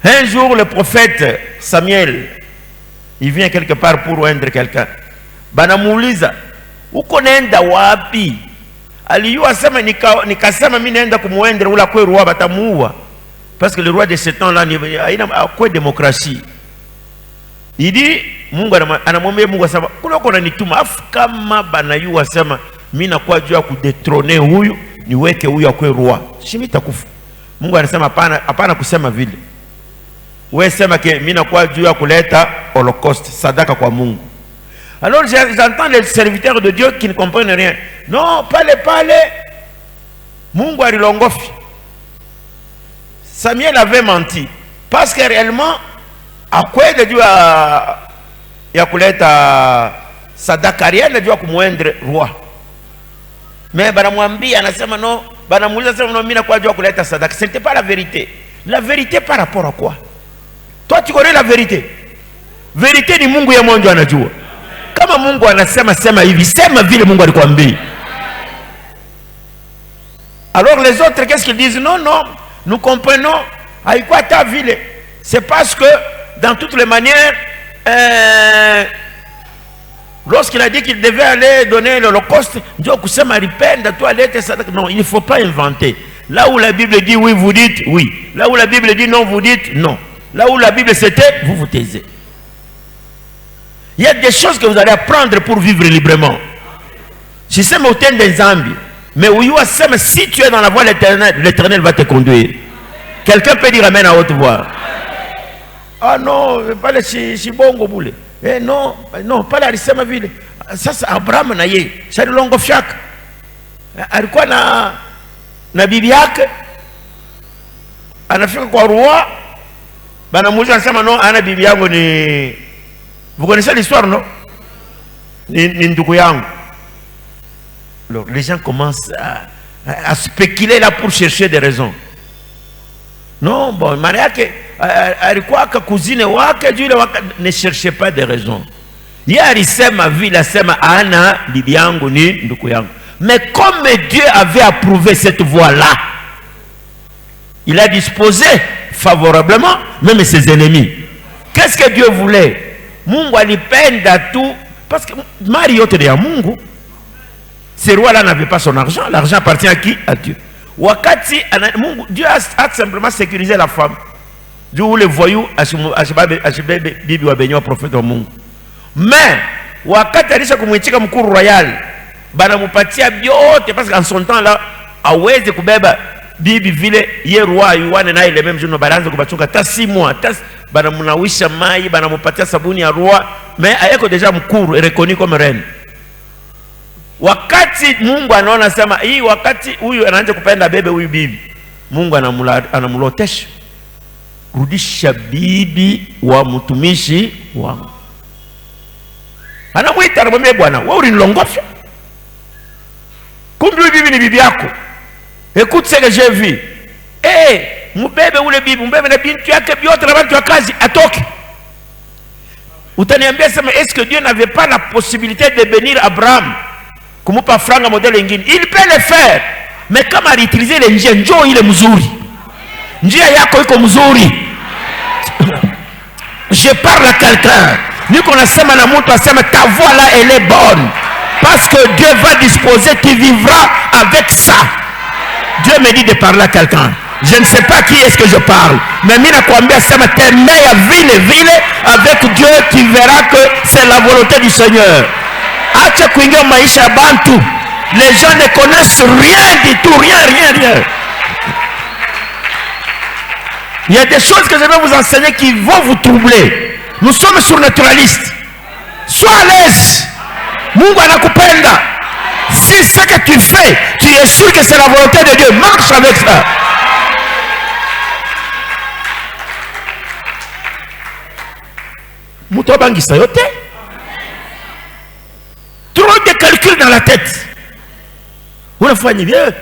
[SPEAKER 3] Un jour le prophète Samuel, il vient quelque part pour oindre quelqu'un. Banamuuliza, uko nenda wapi? Aliyua sema nikasema mimi naenda kumuendra ula kwa roi batamuua. Parce que le roi de ce temps-là haina kwa démocratie. Il dit Mungu anamwambia Mungu asema kuna uko nanituma afu kama banayua sema mimi nakuwa juu ya kudetrone huyu niweke huyu akwe roi. Shimi takufa. Mungu anasema hapana kusema vile. Wewe sema ke mimi nakuwa juu ya kuleta holocauste sadaka kwa Mungu. Alors j'entends les serviteurs de Dieu qui ne comprennent rien. Non, pale Mungu alilongofi. Samuel avait menti parce que réellement à quoi de Dieu ya kuleta sadaka rienda Dieu kumuendre roi. Mais banamwambia anasema non, banamuuliza sema non mimi nakuwa Dieu kuleta sadaka. Ce n'était pas la vérité. La vérité par rapport à quoi? Toi tu connais la vérité. Vérité ni Mungu ya mwanzo anajua. Kama Mungu anasema sema hivi, sema vile Mungu alikwambia. Alors les autres qu'est-ce qu'ils disent? Non, nous comprenons. Haikuwa ta vile. C'est parce que dans toutes les manières lorsqu'il a dit qu'il devait aller donner l'holocauste, Dieu kusema ripenda toi alete sadaka. Non, il ne faut pas inventer. Là où la Bible dit oui, vous dites oui. Là où la Bible dit non, vous dites non. Là où la Bible c'était, vous vous taisez. Il y a des choses que vous allez apprendre pour vivre librement. Si c'est mon thème des zombies, mais si tu es dans la voie de l'Éternel, l'Éternel va te conduire. Quelqu'un peut dire amen à haute voix. Ah non, pas le chibongo boule. Eh non, pas la risema vile. Ça c'est Abraham na ye. C'est le longo fiak. Alikuwa na bibi yake. Anafika kwa roi. Banamuuliza anasema non, ana bibi yangu ni. Vous connaissez l'histoire, non? Ni ndugu yangu. Alors les gens commencent à spéculer là pour chercher des raisons. Non, bon, maana yake alikuwa cousine wake jule wake, ne cherchez pas de raisons. Yeye alisema vile asema ana bibi yangu ni ndugu yangu. Mais comme Dieu avait approuvé cette voie-là, il a disposé favorablement même ses ennemis. Qu'est-ce que Dieu voulait? Mungu alipenda tout parce que mari yote ya Mungu. Ce roi-là n'avait pas son argent. L'argent appartient à qui? À Dieu. Wakati Dieu a simplement sécurisé la femme. Dieu le voyou bibi wa benyo prophète wa Mungu. Mais wakati alisha kumwitika mkuu royal banamupatia biote parce qu'en son temps là aweze kubeba bibi vile ye roi yuane na ile même jour balanze kubachunga ta 6 mois banamunawisha mai banamupatia sabuni ya roi mais ayeko déjà mkuu reconnu comme reine. Wakati Mungu anaona sema hii wakati huyu anaanza kupenda bebe huyu bibi, Mungu anamulotesha. rudisha bibi wa mtumishi wangu. Anamwita, anamwambia bwana, wewe ulinilongofya, kumbe bibi ni bibi yako. Écoute ce que j'ai vu. Mbebe ule bibi, mbebe na bintu yake biote na watu wa kazi, atoke. Utaniambia sema, est-ce que Dieu n'avait pas la possibilité de bénir Abraham kumupa franga modèle ingine? Il peut le faire, mais kama aliutiliser le njia, njoo ile mzuri, njia yako iko mzuri. Je parle à quelqu'un, niko nasema na mtu asema ta voix là elle est bonne, parce que Dieu va disposer, tu vivras avec ça. Dieu me dit de parler à quelqu'un. Je ne sais pas qui est-ce que je parle, mais mina kwambia sema tembea vile avec Dieu, tu verras que c'est la volonté du Seigneur. Acha kuingia maisha ya bantu. Les gens ne connaissent rien du tout, rien. Il y a des choses que je vais vous enseigner qui vont vous troubler. Nous sommes surnaturalistes. Sois à l'aise. Mungu anakupenda. Si ce que tu fais, tu es sûr que c'est la volonté de Dieu, marche avec ça. Moutobangisa yote. Trop de calculs dans la tête. Unafanya bien.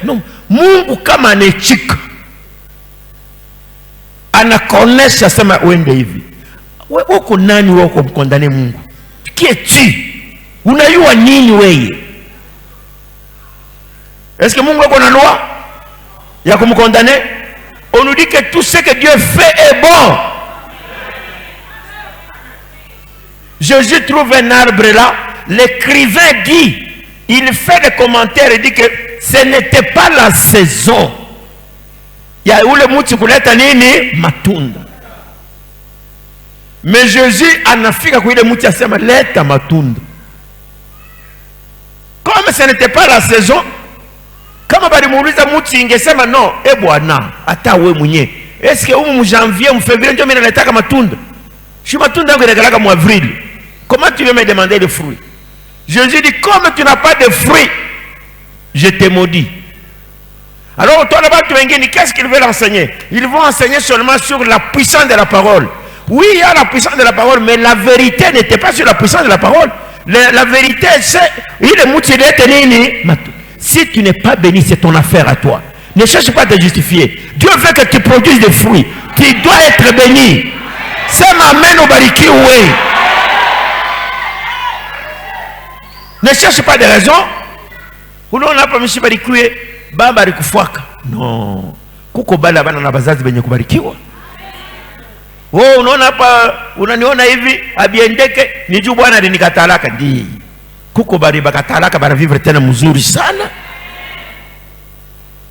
[SPEAKER 3] Non. Mungu kama anechika, anakonesha sema uende hivi. Wewe uko nani wewe kumkondane Mungu? Qui es-tu? Unayua nini wewe? Est-ce que Mungu a une loi? Il y a comme condamné. On nous dit que tout ce que Dieu fait est bon. Jésus trouve un arbre là. L'écrivain dit, il fait des commentaires et dit que ce n'était pas la saison. Il y a eu le mouti kuleta nini matunda. Mais Jésus anafika kwa ile mouti asema leta matunda. Comme ce n'était pas la saison, kama balimuuliza mtu ingesema no, bwana hata wewe mwenyewe. Est-ce que mu janvier, mu février ndio mimi naletaka matunda? Je matunda yangu inakalaka mu avril. Comment tu veux me demander des fruits? Jésus dit comme tu n'as pas de fruits, je te maudis. Alors toi là-bas tu wengine, qu'est-ce qu'ils veulent enseigner? Ils vont enseigner seulement sur la puissance de la parole. Oui, il y a la puissance de la parole, mais la vérité n'était pas sur la puissance de la parole. La vérité c'est il est mutilé tenini matunda. Si tu n'es pas béni, c'est ton affaire à toi. Ne cherche pas à te justifier. Dieu veut que tu produises des fruits. Tu dois être béni. C'est ma main au bariki, oui. Ne cherche pas de raison. Ou non, on n'a pas mis bariki, baba rikufuaka. Non. Kuko bala bana na bazazi benye kubarikiwa. Oh, unaona hapa, unaniona hivi, abiendeke, niju bwana alinikatalaka. Ndi. Kuko bari bakatalaka bara vivre tena mzuri sana.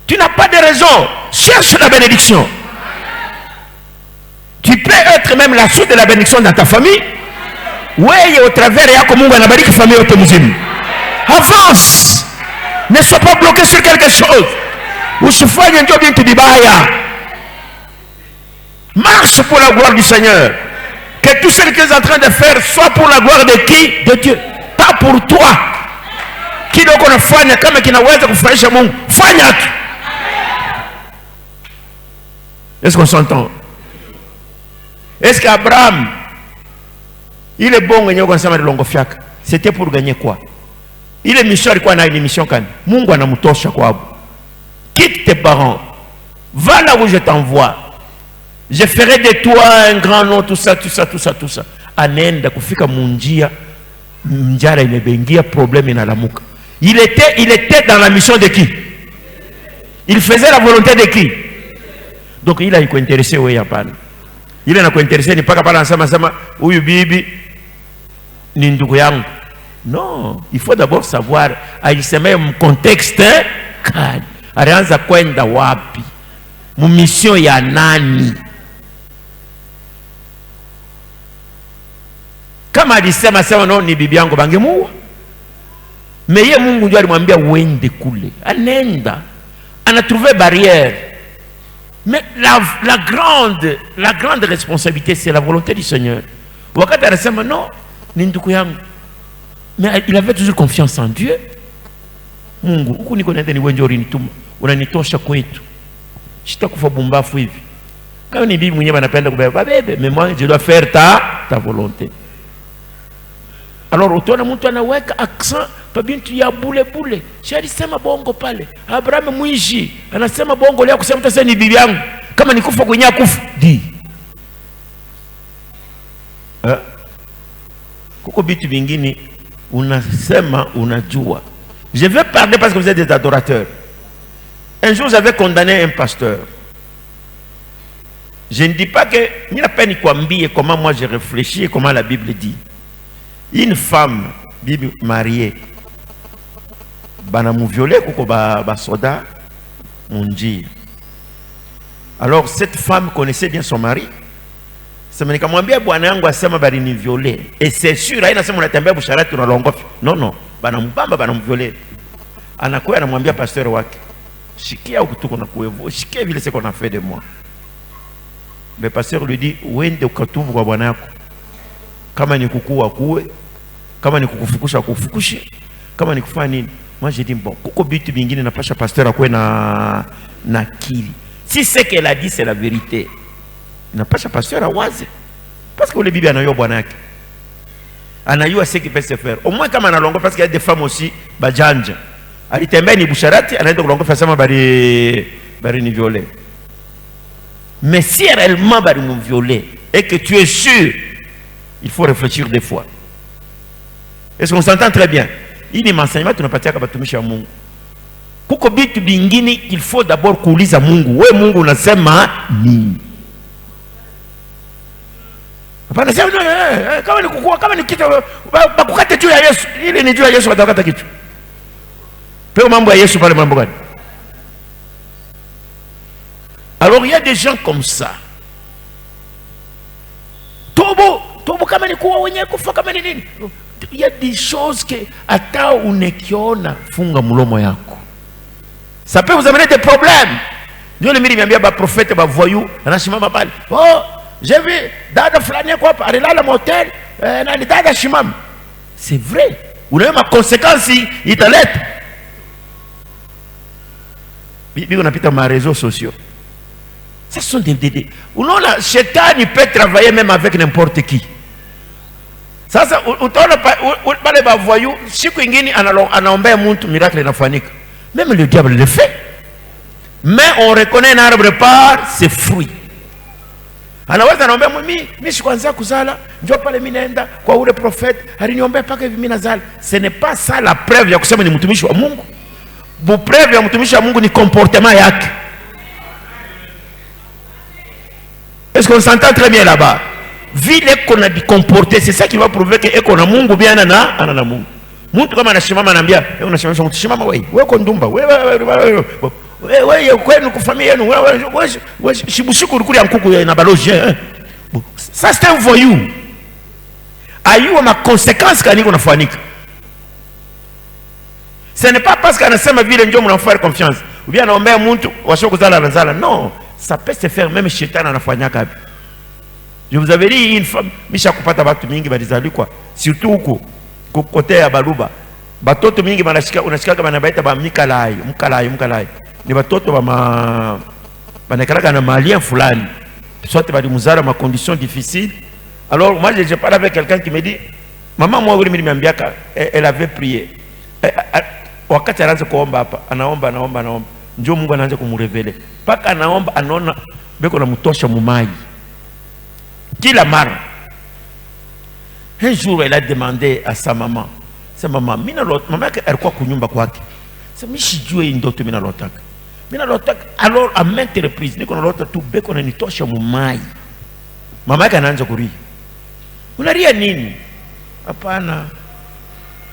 [SPEAKER 3] Tu n'as pas de raison. Cherche la bénédiction. Tu peux être même la source de la bénédiction dans ta famille. Oui, au travers yako Mungu anabariki famille yote mzima. Avance. Ne sois pas bloqué sur quelque chose. Usifanye ndio bintu bibaya. Marche pour la gloire du Seigneur. Que tout ce que tu es en train de faire soit pour la gloire de qui? De Dieu. Pas pour toi. Kidogo unafanya kama kinaweza kufurahisha Mungu, fanya tu. Est-ce qu'on s'entend? Est-ce qu'Abraham, il est bon gagner comme ça de longo fiaka? C'était pour gagner quoi? Il est mission alikuwa na une mission kani? Mungu anamtosha kwa abu. Quitte tes parents. Va là où je t'envoie. Je ferai de toi un grand nom, tout ça. Anenda kufika munjia. Njara imebengia, problème inalamuka. Il était dans la mission de qui? Il faisait la volonté de qui? Donc il a été intéressé au Japon. Il a été intéressé ni paka pala sama huyu bibi ni ndugu yangu. Non, il faut d'abord savoir alisema mu contexte kani. Alianza kwenda wapi? Mu mission ya nani? Kama alisema sema no ni bibi yangu bangemuua. Mais ye Mungu ndio alimwambia uende kule. Anenda. Ana trouvé barrière. Mais la grande responsabilité c'est la volonté du Seigneur. Wakati anasema non ni ndugu yangu. Mais il avait toujours confiance en Dieu. Mungu, huku niko naenda ni wewe ndio ulinituma. Unanitosha kwetu. Sitakufa bumbafu hivi. Quand on est bibi mwenye banapenda kubeba bébé, mais moi je dois faire ta volonté. Alors utaona mtu anaweka accent pa bintu ya bule. Shari sema bongo pale. Abraham mwishi anasema bongo leo kusema mtu sasa ni bibi yangu. Kama nikufa kwenye kufa di. Kuko bitu vingine unasema unajua. Je vais parler parce que vous êtes des adorateurs. Un jour j'avais condamné un pasteur. Je ne dis pas que ni la peine kuambie comment moi j'ai réfléchi et comment la Bible dit. Une femme, Bible mariée, bana mu violé koko ba soda munji. Alors cette femme connaissait bien son mari. Sema nikamwambia bwana yangu asema bali ni violé. Et c'est sûr haina sema unatembea busharati unalongofa. Non, bana mbamba bana mviolé. Anakuwa anamwambia pasteur wake, shikia ukutuko na kuevo, shikia vile c'est qu'on a fait de moi. Le pasteur lui dit, wende ukatubu kwa bwana yako. Kama ni kukua kuwe, kama ni kukufukusha kufukushi, kama ni kufanya nini. Moi j'ai dit bon, kuko bitu bingine na pasha pasteur akwe na kili. Si c'est qu'elle a dit c'est la vérité. Na pasha pasteur awaze. Parce que le bibi anayo bwana yake. Anayo ce qui peut se faire. Au moins kama analongo parce qu'il y a des femmes aussi bajanja. Alitembea ni busharati anaenda kulongo fasema bari ni violé. Mais si réellement bari mu violé et que tu es sûr, il faut réfléchir des fois. Est-ce qu'on s'entend très bien? Il ni enseignement tunapatia kwa batumishi wa Mungu. Kuko bitu bingine il faut d'abord kuuliza Mungu. Wewe Mungu unasema nini? Hapana sema kama ni kukua kama ni kitu bakukate juu ya Yesu. Ile ni juu ya Yesu watakata kitu. Peo mambo ya Yesu pale mambo gani? Alors il y a des gens comme ça. Tobo kama ni kuwa wenye kufa kama ni nini? Il y a des choses que hata unekiona funga mlomo yako. Ça peut vous amener des problèmes. Ndio le mimi niambia ba prophète ba voyou anashimama pale. Oh, j'ai vu dada fulani kwa hapa alilala motel na ni dada shimama. C'est vrai. Unaona ma conséquences italeta. Bibi unapita ma réseaux sociaux. Ce sont des unaona shetani peut travailler même avec n'importe qui. Sasa utaona pale ba voyou siku nyingine anaombea mtu miracle inafanyika. Même le diable le fait. Mais on reconnaît un arbre par ses fruits. Anaweza anaombea mimi sikwanza kuzala njoo pale mimi naenda kwa ule prophète aliniombea paka hivi mimi nazala. Ce n'est pas ça la preuve ya kusema ni mtumishi wa Mungu. Bu preuve ya mtumishi wa Mungu ni comportement yake. Est-ce qu'on s'entend très bien là-bas? Vile qu'on a dit comporter, c'est ça qui va prouver que eko na Mungu bien ana Mungu. Mtu kama anashimama anambia, unashimama mtu shimama wewe ko ndumba, wewe kwenu kwa familia yenu, wewe shibushuku ulikuli nkuku na baloji. Ça c'est un voyou. Ayo ma conséquence kani kunafanyika. Ce n'est pas parce qu'anasema vile ndio mnamfanya confiance. Ou bien anaombea mtu washo kuzala nazala. Non, ça peut se faire même shetani anafanyaka hapo. Je vous avais dit une femme, misha kupata batu mingi balizali kwa, surtout huko kote ya Baluba. Batoto mingi banashika unashika banabaita ba mkalai. Ni batoto banakalaka na malien fulani. Soit bali muzara ma conditions difficiles. Alors moi je parle avec quelqu'un qui me dit maman moi uli nimeambiaka elle avait prié. Wakati anaanza kuomba hapa, anaomba. Njoo Mungu anaanza kumrevele. Paka anaomba anaona beko na mtosha mumai. Kila mara. Un jour elle a demandé à sa maman. Sa maman, maman yake alikuwa kunyumba kwake. Sasa mimi sijui ndoto mimi nalotaka. Alors à maintes reprises niko nalota tu beko na nitosha mumai. Mama yake anaanza kulia. Unalia nini? Hapana.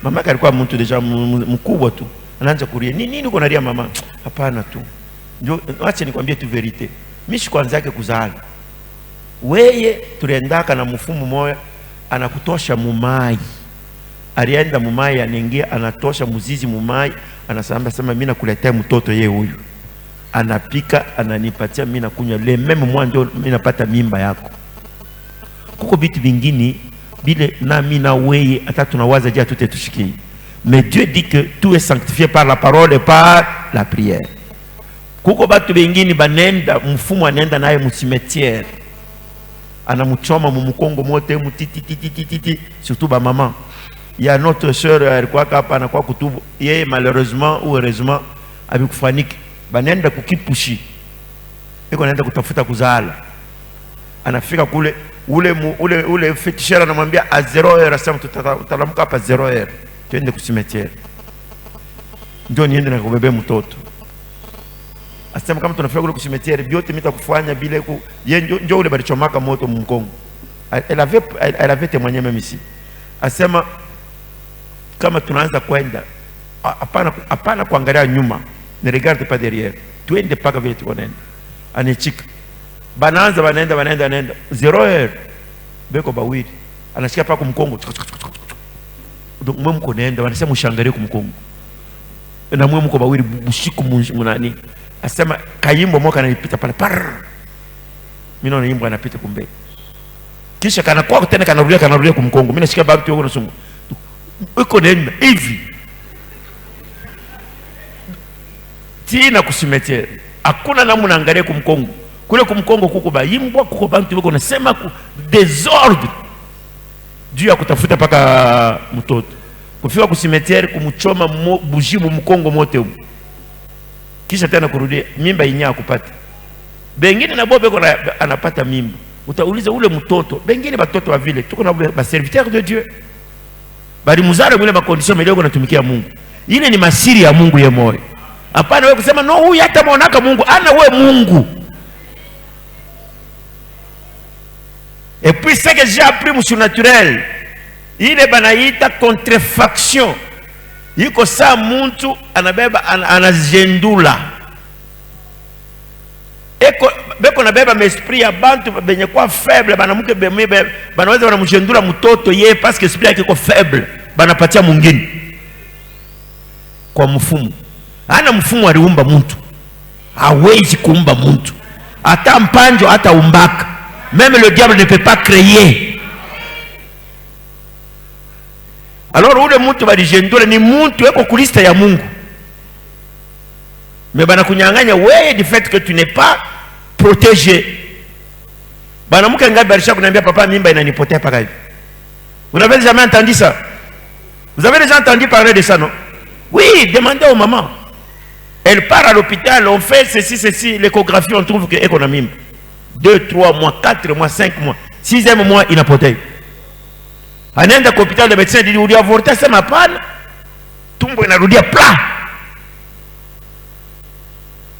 [SPEAKER 3] Mama yake alikuwa mtu deja mkubwa tu. Anaanza kulia. Nini uko nalia mama? Hapana tu. Ndio acha nikwambie tu verite. Mimi sikwanza yake kuzala. Weye tuliendaka na mfumu moya anakutosha mumai. Alienda mumai anaingia anatosha muzizi mumai anasema mimi nakuletea mtoto yeye huyu. Anapika ananipatia mimi nakunywa le meme moi ndio mimi napata mimba yako. Kuko bitu vingine bile na mimi na weye hata tunawaza je tutetushikie. Mais Dieu dit que tout est sanctifié par la parole et par la prière. Kuko batu bengine banenda mfumu anenda naye mu cimetière. Anamuchoma mu mukongo mote mutiti surtout ba maman. Il y a notre sœur alikuwa hapa anakuwa kutubu. Yeye malheureusement ou heureusement abikufaniki. Banenda kukipushi. Eko anaenda kutafuta kuzala. Anafika kule ule féticheur anamwambia a 0h asema tutalamuka hapa 0h. Twende ku cimetière. Ndio niende na kubebe mtoto. Asema kama tunafika kule ku cimetière biote mitakufanya bile ku ndio ule balichomaka moto mkongo. Elle avait témoigné même ici. Asema kama tunaanza kwenda hapana kuangalia nyuma, ne regarde pas derrière. Twende paka vile tukonenda. Anechika. Banaanza banaenda 0h. Beko bawili. Anashika paka mkongo. Donc mwe mko nenda wanasema mshangalie ku mkongo. Na mwe mko bawili bushiku munani. Asema kayimbo moka anapita pale par. Mimi naona yimbo anapita kumbe. Kisha kana kwa tena kanarudia kumkongo. Mimi nashika bag tu huko nasoma. Uko nenda hivi. Tina kusimetiere. Hakuna namna angalia kumkongo. Kule kumkongo kuko bayimbwa kuko bantu biko nasema ku désordre. Juu ya kutafuta paka mtoto. Kufika kusimetiere kumuchoma bujimu mkongo mote huko. Kisha tena kurudia mimba inya kupata. Bengine na bobe anapata mimba. Utauliza ule mtoto, bengine batoto wa vile tuko na ba serviteur de Dieu. Bali muzara mwile makondisyon melego natumikia Mungu. Ile ni masiri ya Mungu ye moyo. Hapana wewe kusema no huyu hata muonaka Mungu, ana wewe Mungu. Et puis ce que j'ai appris mu surnaturel, ile banaita contrefaction. Yiko saa muntu anabeba anazendula. Eko beko nabeba m'esprit ya bantu benye kwa faible banamuke bemebe banaweza wanamjendula mtoto yeye parce que esprit yake iko faible banapatia mwingine. Kwa mfumu. Ana mfumu aliumba mtu. Hawezi kuumba mtu. Hata mpanjo hata umbaka. Même le diable ne peut pas créer. Alors ule mtu balijendula ni mtu eko kulista ya Mungu. Mais bana kunyanganya wewe du fait que tu n'es pas protégé. Bana muke ngapi balisha kunambia papa mimba inanipotea paka hivi. Vous n'avez jamais entendu ça? Vous avez déjà entendu parler de ça, non? Oui, demandez aux mamans. Elle part à l'hôpital, on fait ceci, l'échographie, on trouve qu'elle a mimba. 2, 3 mois, 4 mois, 5 mois, 6e mois, il a poté. Anaenda kwa hospitali de médecin dit uli avorter sema hapana. Tumbo inarudia plat.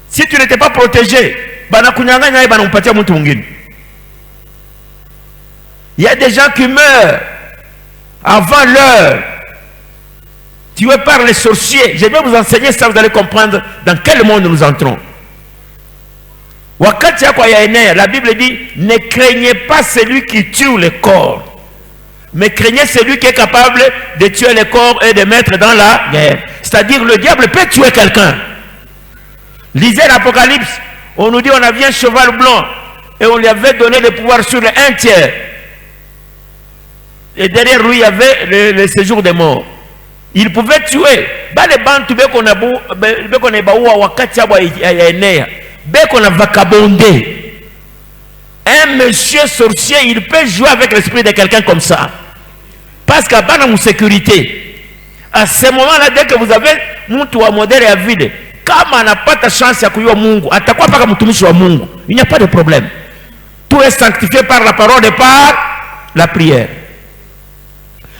[SPEAKER 3] Si tu n'étais pas protégé, bana kunyanganya yeye bana mpatia mtu mwingine. Il y a des gens qui meurent avant l'heure, tués par les sorciers. Je vais vous enseigner ça, vous allez comprendre dans quel monde nous entrons. Wakati yako ya Enea, la Bible dit ne craignez pas celui qui tue le corps, mais craignez celui qui est capable de tuer le corps et de mettre dans la guerre. C'est-à-dire le diable peut tuer quelqu'un. Lisez l'Apocalypse, on nous dit on avait un cheval blanc et on lui avait donné le pouvoir sur le 1/3. Et derrière lui il y avait le séjour des morts. Il pouvait tuer. Bale bantu beko na baua wakati yabo ya Enea. Beko na vacabondé. Un monsieur sorcier, il peut jouer avec l'esprit de quelqu'un comme ça. Parce qu'à bas dans sécurité. À ce moment-là, dès que vous avez mtu wa modèle ya vide, kama anapata chance ya kuyua Mungu, atakuwa paka mtumishi wa Mungu. Il n'y a pas de problème. Tout est sanctifié par la parole et par la prière.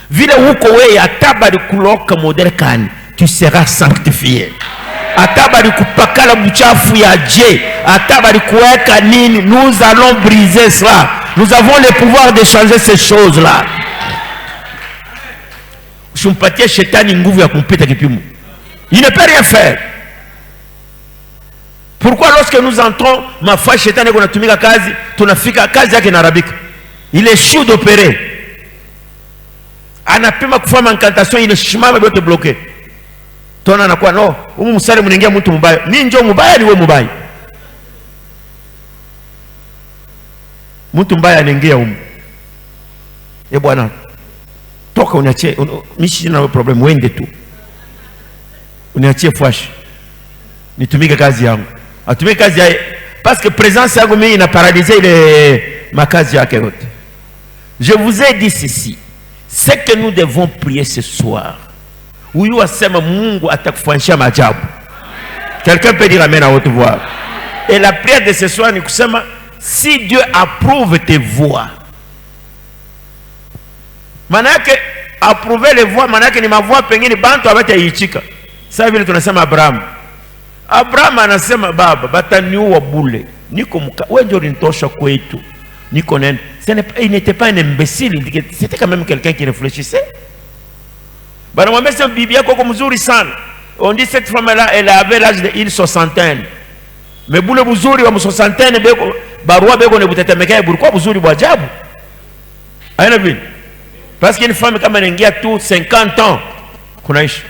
[SPEAKER 3] Vile huko wewe atabali kuloka modèle kani, tu seras sanctifié. Atabali kupakala mchafu ya je, atabali kuweka nini, nous allons briser cela. Nous avons le pouvoir de changer ces choses-là. Shumpatie shetani nguvu ya kumpita kipimo. Il ne peut rien faire. Pourquoi lorsque nous entrons, ma foi shetani kuna tumika kazi, tunafika kazi yake inarabika. Il échoue d'opérer. Anapima kufanya incantation, il shimama bote bloqué. Tona anakuwa no, humu msale mnaingia mtu mbaya. Ni njoo mbaya ni wewe mbaya. Mtu mbaya anaingia humu. Bwana toka uniachie, mimi na problem wende tu. Uniachie fwash. Nitumike kazi yangu. Atumie kazi yake parce que présence yako mimi ina paralysé ile makazi yake yote. Je vous ai dit ceci, c'est que nous devons prier ce soir. Huyu asema Mungu atakufanyia maajabu. Quelqu'un peut dire amen à haute voix. Et la prière de ce soir ni kusema si Dieu approuve tes voix. Manake approuver les voix manake ni mavoix pengine bantu abatayichika. Sasa vile tunasema Abraham anasema baba bataniua bule. Niko wewe ndio ulinitosha kwetu. Niko nene. Il n'était pas un imbécile, c'était quand même quelqu'un qui réfléchissait. Bana mwambie sema bibi yako kwa mzuri sana. On dit cette femme là elle avait l'âge de une soixantaine. Mais bule buzuri wa soixantaine beko barua beko ne butetemeka burukwa buzuri bwa ajabu. Aina vile. Parce qu'une femme kama inaingia tu 50 ans kunaishi.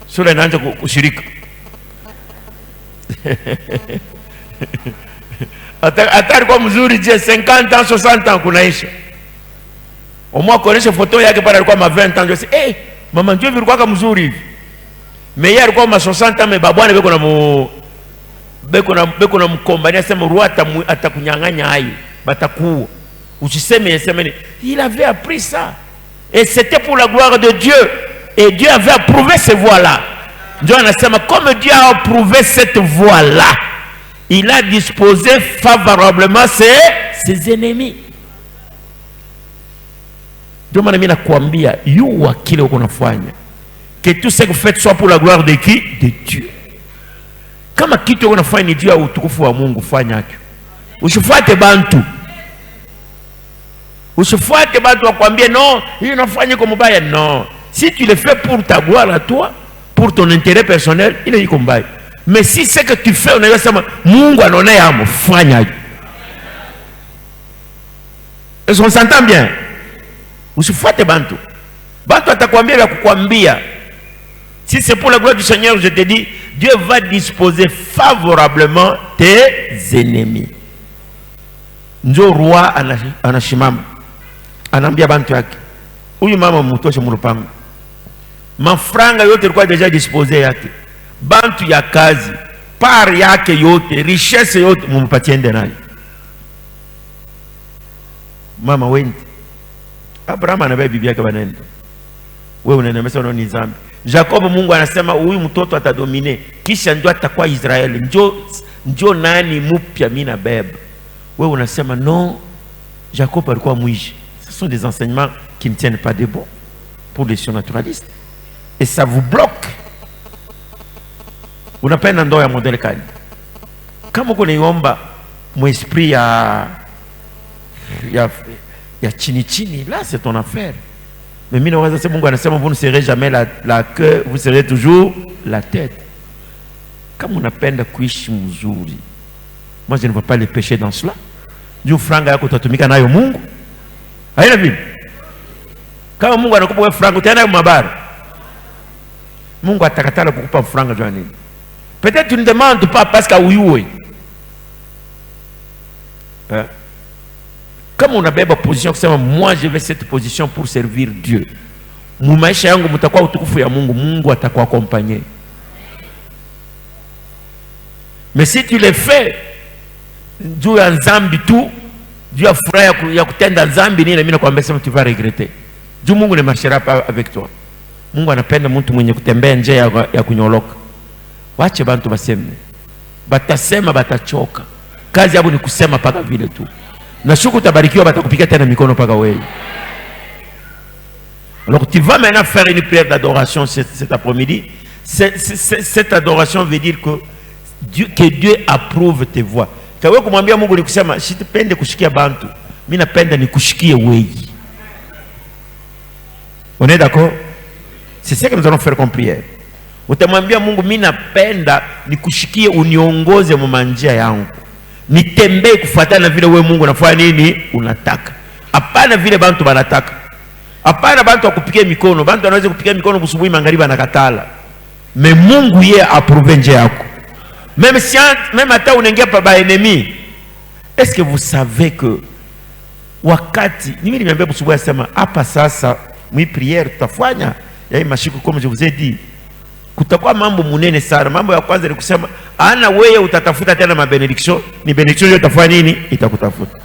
[SPEAKER 3] Sura inaanza kushirika. Atari kwa mzuri je 50 ans 60 ans kunaisha. Omwa konesha photo yake pale alikuwa ma 20 ans. Je sais mama ndio vilikuwa kama mzuri hivi. Mais yeye alikuwa ma 60 ans mais babwana beko na mkombania sema ruwa atakunyang'anya hayo batakuwa. Usiseme yesemeni. Il avait appris ça. Et c'était pour la gloire de Dieu. Et Dieu avait approuvé ces voies-là. Dieu anasema comme Dieu a approuvé cette voie-là, il a disposé favorablement ses ennemis. Dieu m'a mis à kuambia, you kile uko nafanya. Que tout ce que vous faites soit pour la gloire de qui? De Dieu. Kama kitu uko nafanya ni Dieu au utukufu wa Mungu fanya hicho. Usifuate bantu. Usifuate bantu wakwambie non, hii unafanya kwa mbaya non. Si tu le fais pour ta gloire à toi, pour ton intérêt personnel, il est comme mbaya. Mais si c'est que tu fais, on a dit Mungu anaona yamo fanya hicho. Est-ce qu'on s'entend bien? Usifuate bantu. Bantu atakwambia ya kukwambia. Si c'est pour la gloire du Seigneur, je te dis, Dieu va disposer favorablement tes ennemis. Njo roi anashimama. Anambia bantu yake. Huyu mama mutoshe mulupango. Mafranga yote ilikuwa deja disposé yake. Bantu ya kazi, par yake yote, richesse yote mumpatie ende nayo. Mama wendi. Abraham anabeba bibi yake banenda. Wewe unanemesa ni zambi. Jacob Mungu anasema huyu mtoto atadomine kisha ndio atakuwa Israeli. Ndio nani mpya mimi na beba. Wewe unasema non, Jacob alikuwa mwishi. Ce sont des enseignements qui ne tiennent pas debout pour les surnaturalistes. Et ça vous bloque. Unapenda ndoa ya modele kali. Kama uko niomba mu esprit ya chini, là c'est ton affaire. Mais mimi naweza sema Mungu anasema vous ne serez jamais la queue, vous serez toujours la tête. Kama unapenda kuishi mzuri, moi je ne vois pas le péché dans cela. Juu franga yako utatumika nayo Mungu. Haina vipi? Kama Mungu anakupa wewe franga utaenda mabara. Mungu atakatala kukupa franga jua nini? Peut-être tu ne demandes pas parce que uyue. Kama unabeba position kusema moi je vais cette position pour servir Dieu. Mu maisha yangu mtakuwa utukufu ya Mungu, Mungu atakuwa accompagner. Mais si tu le fais juu ya nzambi tu, juu ya furaha ya kutenda nzambi nini, mimi nakwambia sema tu vas regretter. Juu Mungu ne marchera pas avec toi. Mungu anapenda mtu mwenye kutembea nje ya kunyoloka. Wache bantu baseme. Batasema batachoka. Kazi yabo ni kusema paka vile tu. Na shuku utabarikiwa batakupiga tena mikono paka wewe. Alors tu vas maintenant faire une prière d'adoration cet après-midi. Cette adoration veut dire que Dieu approuve tes voix. Kawe kumwambia Mungu ni kusema sitapende kushikia bantu. Mimi napenda nikushikie wewe. On est d'accord? C'est ce que nous allons faire comme prière. Utamwambia Mungu mimi napenda nikushikie uniongoze mu manjia yangu. Nitembee kufuatana na vile wewe Mungu unafanya nini unataka. Hapana vile bantu banataka. Hapana bantu wakupigia mikono. Bantu wanaweza kupigia mikono busubuhi magharibi anakatala. Mais Mungu yeye approuve njia yako. Même hata unaingia pa ba ennemi. Est-ce que vous savez que wakati mimi nimeambia busubuhi sema hapa sasa mwi prière tutafanya ya mashiku comme je vous ai dit. kutakuwa mambo munene sana. Mambo ya kwanza ni kusema ana wewe utatafuta tena mabenediction, ni benediction hiyo itafanya nini? Itakutafuta.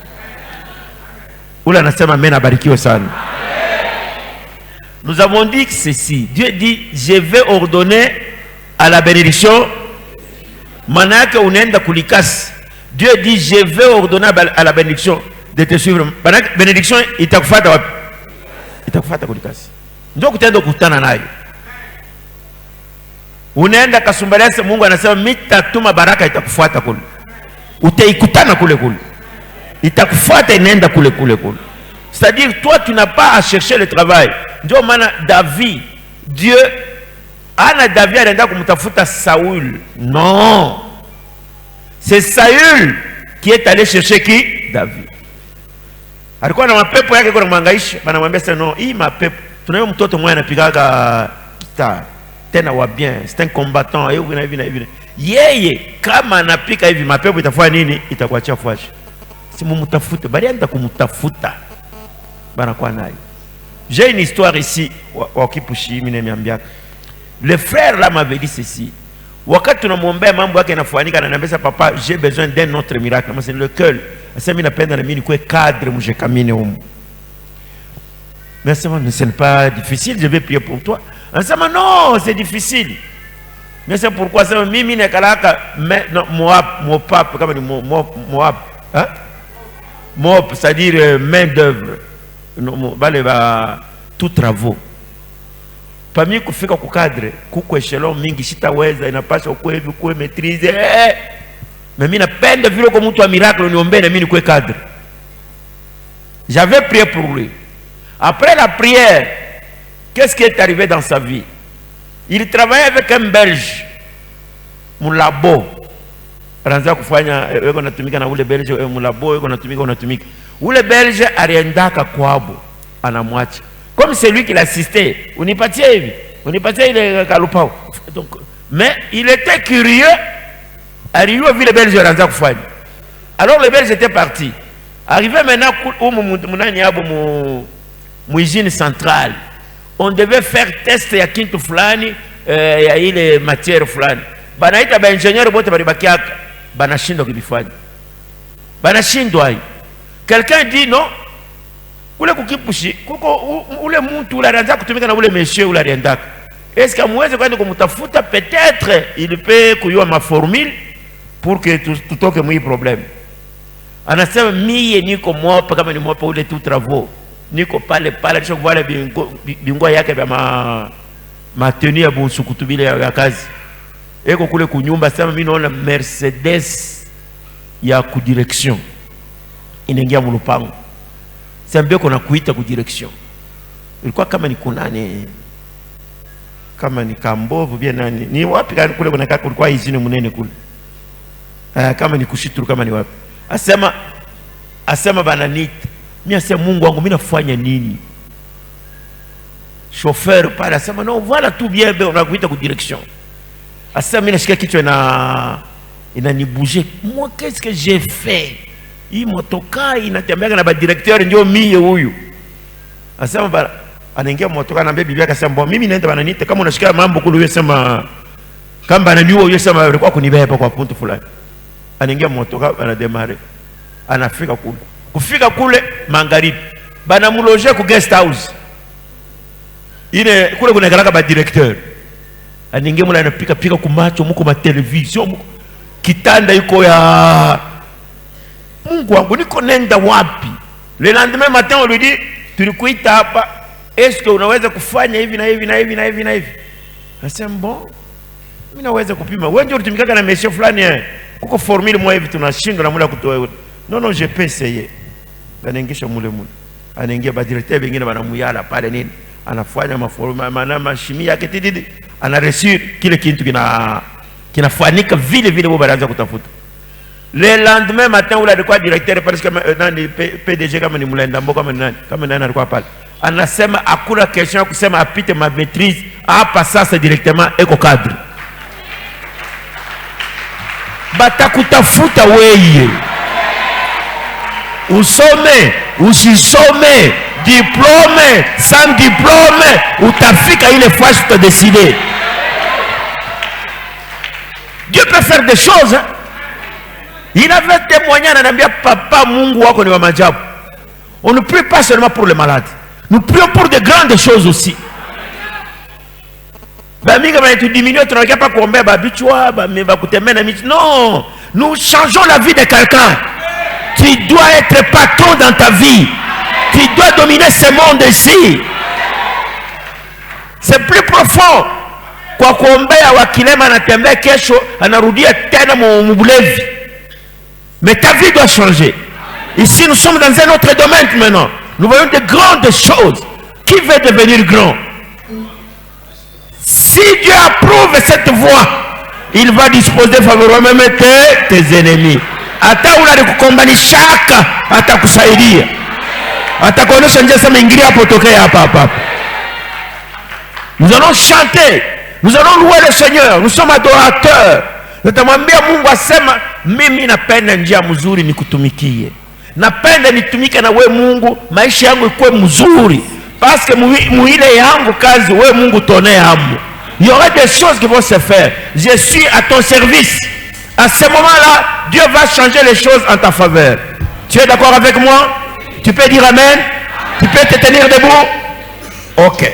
[SPEAKER 3] Ule anasema amen, abarikiwe sana. Nous avons dit que ceci, Dieu dit je vais ordonner à la bénédiction. Manake unaenda kulikasi. Dieu dit je vais ordonner à la bénédiction de te suivre. Manake bénédiction itakufuata wapi? Itakufuata kulikasi. Ndio kutenda kukutana nayo. Unaenda Kasumbalesa, Mungu anasema mitatuma baraka itakufuata kule. Utaikutana kule kule. Itakufuata inaenda kule kule kule. C'est-à-dire toi tu n'as pas à chercher le travail. Ndio maana David, Dieu ana David anaenda kumtafuta Saül. Non. C'est Saül qui est allé chercher qui? David. Alikuwa na mapepo yake kwa kumhangaisha, banamwambia sasa non, hii mapepo. Tunayo mtoto mmoja anapigaga gitaa. Tena wa bien, c'est un combattant, hivi. Yeye kama anapika hivi mapepo itafanya nini? Itakuachia fuashi. Si mumtafute, bali anda kumtafuta. Bana kwa nayo. J'ai une histoire ici wa Kipushi mimi nimeambiaka. Le frère là m'avait dit ceci. Wakati tunamwombea mambo yake yanafanyika, ananiambia papa, j'ai besoin d'un autre miracle. Moi c'est lequel? Sasa mimi napenda na mimi nikuwe cadre mje kamine huko. Mais ça ce n'est pas difficile, je vais prier pour toi. On dit non, c'est difficile. Mais c'est pourquoi ça mimi nekalaka Moab comme Moab, hein? Moab, c'est-à-dire main d'œuvre. Tout travaux. Parmi kufika ku cadre, kuko echelon mingi sitaweza, inapaswa kuwe hivi kuwe maîtriser. Mais mimi napenda vile kwa mtu wa miracle niombe na mimi nikuwe cadre. J'avais prié pour lui. Après la prière, qu'est-ce qui est arrivé dans sa vie? Il travaillait avec un Belge, Moulabo. Anaanza kufanya weko natumika na ule Belge Moulabo, weko natumika. Ule Belge aliendaka kwabo, anamwacha. Comme c'est lui qui l'assistait, unipatie hivi, unipatie ile kalupao. Donc, mais il était curieux, aliyo vile Belge anaanza kufanya. Alors le Belge était parti. Arrivé maintenant munani abo muizini centrale. On devait faire test ya kintu fulani ya ile matière fulani. Banaita ba ingénieur bote balibakiaka, banashindwa kibifanya. Banashindwa. Quelqu'un dit non, ule kukipushi, kuko ule mtu ule anaanza kutumika na ule monsieur ule aliendaka. Est-ce que muweze kwenda kumtafuta? Peut-être il peut kuyua ma formule pour que tutoke mwi problème. Anasema mie niko mwopa kama ni mwopa ule tu travaux. Niko pale nisho kuvala bingwa yake vya mateni ya busukutubile ya kazi. Eko kule kunyumba sema mimi naona Mercedes ya kudirection. Inaingia mulupango. Sambia kuna kuita kudirection. Ilikuwa kama ni kunane, kama ni Kambovu bien nani. Ni wapi kule kuna kaka kulikuwa izini munene kule. Kama ni kushituru kama ni wapi. Asema bananita. Mimi asema Mungu wangu mimi nafanya nini? Chauffeur pale asema non voilà tout bien, unakuita ku direction. Asema mimi nashika kichwa inanibouger. Moi qu'est-ce que j'ai fait? Hii motoka inatembea na ba directeur ndio mie huyu. Asema anaingia motoka na bibi yake asema mimi naenda bananita kama unashika mambo kule unasema kama bananiua unasema alikuwa kunibeba kwa punto fulani. Anaingia motoka anademare. Anafika kule. Kufika kule magharibi bana muloje ku guest house ile kule kuna galaka ba directeur aninge mula anapika pika kumacho muko ma television kitanda yuko ya Mungu wangu niko nenda wapi? Le lendemain matin on lui dit tulikuita hapa, est-ce que unaweza kufanya hivi na hivi na hivi na hivi na hivi? Nasema bon mimi naweza kupima. Wewe ndio ulitumikaka na monsieur fulani kuko formule mwa hivi tunashindwa na mula kutoa. Non, je peux essayer. Anaingisha mule. Anaingia ba directeur wengine banamuyala pale nini? Anafanya maforma chimie yake tididi. Ana réussir kile kitu kinafanyika vile vile wao banaanza kutafuta. Le lendemain matin ule alikuwa directeur parce que nani PDG kama ni Mulenda Mboka kama nani alikuwa pale. Anasema hakuna question kusema apite ma maîtrise hapa sasa directement eko cadre. Batakutafuta wewe. Usome, usisome, diplôme, sans diplôme, utafika ile fois tu décidé. à faire des choses. Hein. Il avait témoigné à Nambia, papa, Mungu wako ni wa majabu. On ne prie pas seulement pour les malades. Nous prions pour de grandes choses aussi. Non, nous changeons la vie de quelqu'un. Tu dois être patron dans ta vie. Tu dois dominer ce monde ici. C'est plus profond. Kwa kuombea wakilema anatembea kesho anarudia tena mubulevi. Mais ta vie doit changer. Ici nous sommes dans un autre domaine maintenant. Nous voyons de grandes choses. Qui veut devenir grand? Si Dieu approuve cette voie, il va disposer favorablement tes ennemis. Hata unalikukombani shaka atakusaidia. Atakuonesha njia sema ingilia hapo tokea hapa. Nous allons chanter. Nous allons louer le Seigneur. Nous sommes adorateurs. Nitamwambia Mungu asema mimi napenda njia mzuri nikutumikie. Napenda nitumike na we Mungu, maisha yangu ikuwe mzuri. Parce que muile yangu kazi we Mungu tonee hamu. Il y aura des choses qui vont se faire. Je suis à ton service. À ce moment-là, Dieu va changer les choses en ta faveur. Tu es d'accord avec moi? Tu peux dire amen? Tu peux te tenir debout? Ok.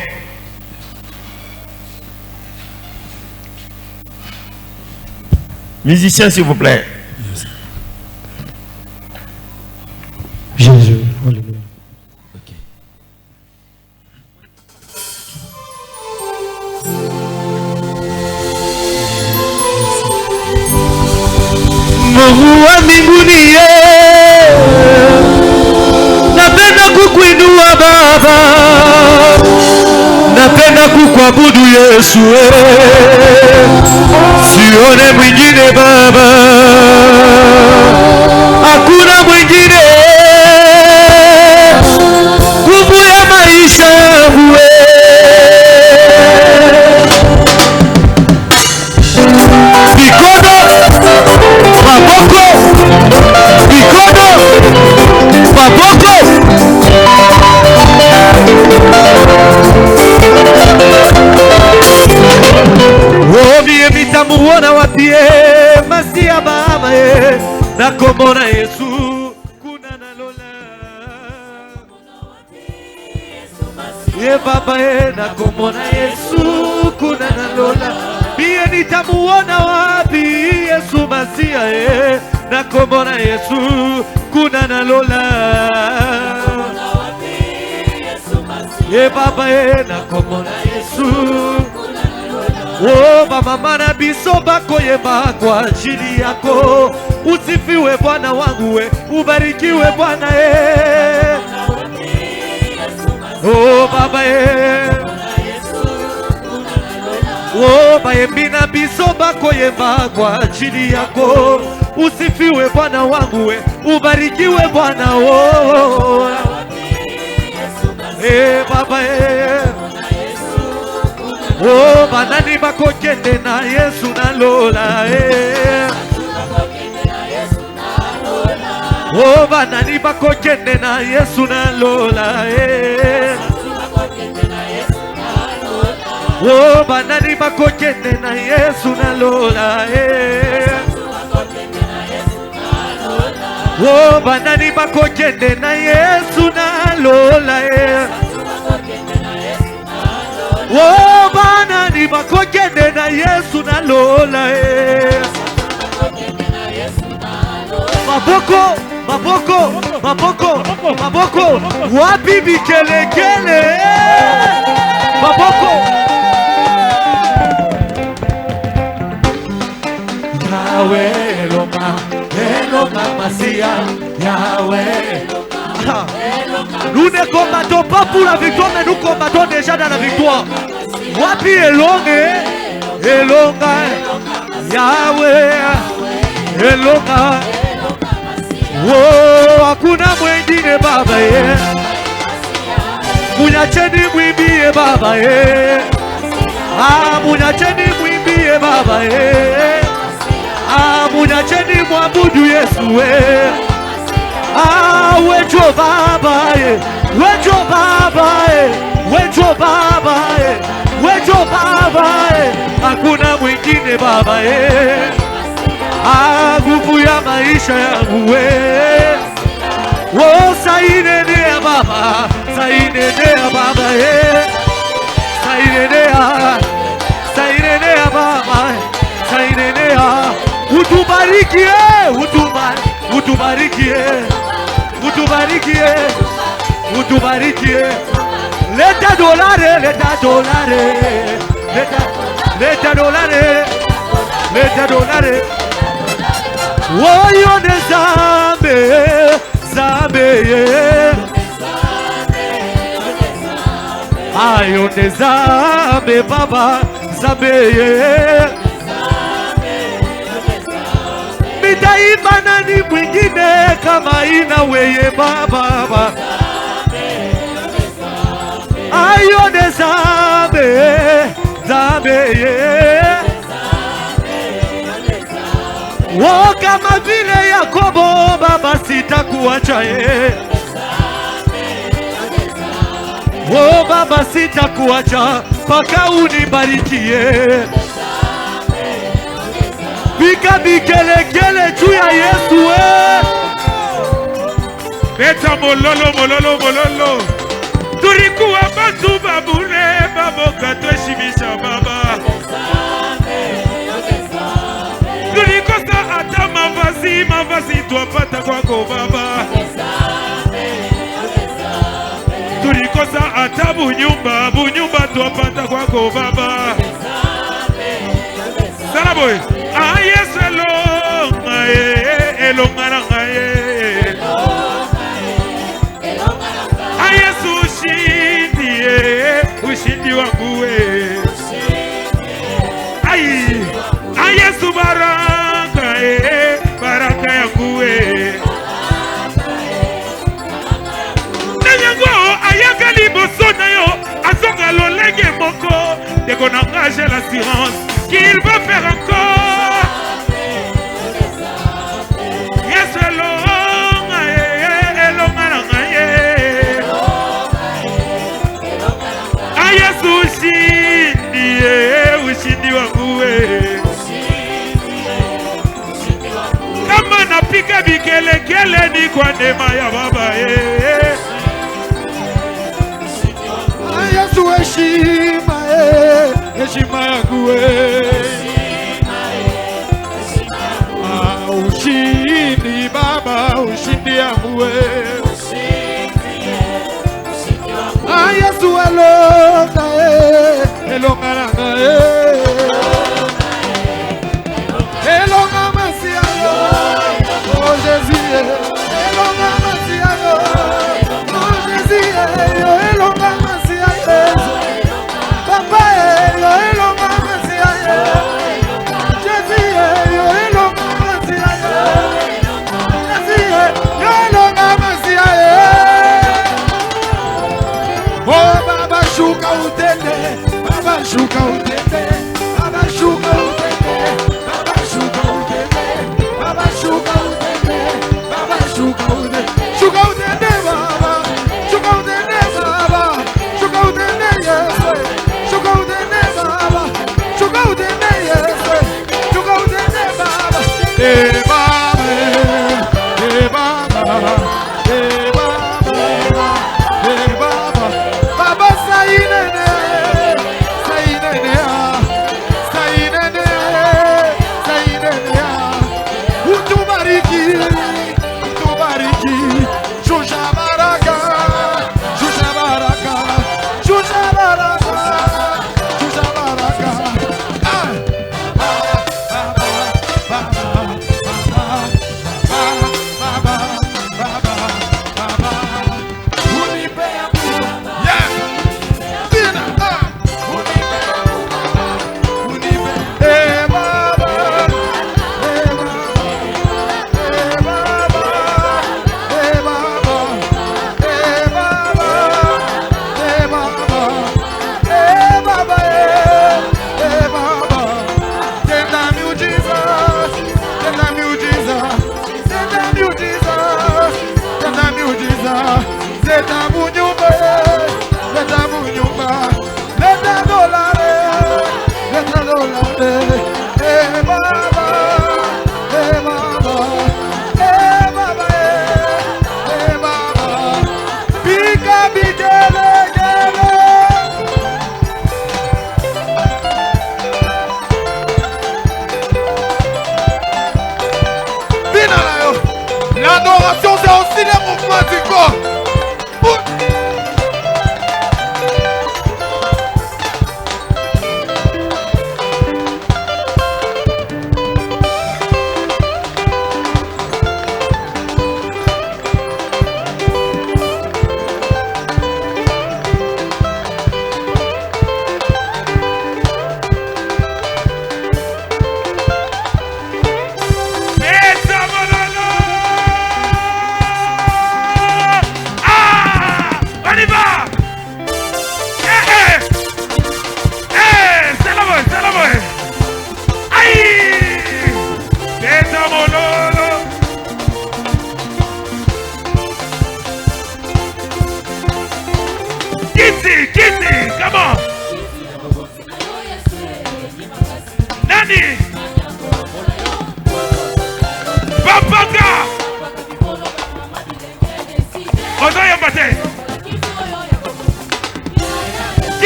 [SPEAKER 3] Musiciens, s'il vous plaît.
[SPEAKER 5] Jésus. Alléluia.
[SPEAKER 6] Mungu wa mbinguni, napenda kukuinua Baba, napenda kukuabudu Yesu, sione mwingine Baba, hakuna mwingine, nguvu ya maisha yangu nitamuona wapi Masia Baba nakomona Yesu kuna nalola Baba nakomona Yesu kuna nalola Bie nitamuona wapi Yesu Masia nakomona Yesu kuna nalola Baba nakomona Yesu Oh mama mana biso bakoyeba kwa ajili yako. Usifiwe Bwana wangu ubarikiwe Bwana Oh baba Oh baembina biso bakoyeba kwa ajili yako. Usifiwe Bwana wangu ubarikiwe Bwana oh baba Oh banani bakokende na Yesu nalola Oh banani bakokende na Yesu nalola Oh banani bakokende na Yesu nalola Oh banani bakokende na Yesu nalola Oh banani bakokende na Yesu nalola Maboko, maboko, maboko, maboko wapi bikelekele Maboko Yahweh Eloma Masia Yahweh Nous ne combattons pas pour la victoire, mais nous combattons déjà dans la victoire. Wapi Elonga, Elonga, Yahweh, Elonga. Oh, hakuna mwingine Baba Munyacheni mwimbie Baba munyacheni mwimbie Baba munyacheni mwabudu Yesu wejo Baba wejo Baba wejo Baba wejo Baba hakuna mwingine Baba nguvu ya maisha yangu wewe. Oh, sainenea Baba, sainenea Baba, sainenea, sainenea Baba, sainenea. Utubarikie, utubarikie, utubarikie, utubarikie. Leta dolare, leta dolare, leta dolare, leta dolare. Woyo ne zambe, zambe, ayo ne zambe Baba, zambe. Nitaimba nani mwingine kama ina weye Baba. Ayo ne zambe, zambe. Oh, kama vile Yakobo Baba sitakuacha oh Baba sitakuacha mpaka unibarikie. Pika bikelekele juu ya Yesu
[SPEAKER 5] Beta mololo mololo mololo. Tulikuwa batu babule baboka tuheshimisha Baba. Tulikosa hata mavazi twapata kwako Baba. Tulikosa hata bunyumba twapata kwako Baba. Saraboy. Ah Yesu elonga na ngaye. Ah Yesu ushindi wangu we. Ah Yesu baraka baraka yangu we. Nanyango ayaka liboso na yo azonga lolenge moko. Dès qu'on engage l'assurance qu'il va faire encore. Yes, elonga na ye. Ah, Yesu ushindi wangu we. Kama napika bikelekele ni kwa neema ya Baba
[SPEAKER 6] Yesu heshima heshima yangu ushindi Baba, ushindi yangu Yesu elonga nanga elonga masia oh Jésus elonga masia oh Jésus elonga masia Papa elonga masia Jésus elonga masia Jésus elonga masia oh Baba shuka utende Baba shuka utende Baba shuka utende Baba shuka utende Baba shuka utende Baba shuka utende shuka utende Baba shuka utende Baba shuka utende Yesu shuka utende Baba shuka utende Yesu shuka utende Baba Baba Baba sainene utubariki shusha baraka shusha baraka shusha baraka shusha baraka Baba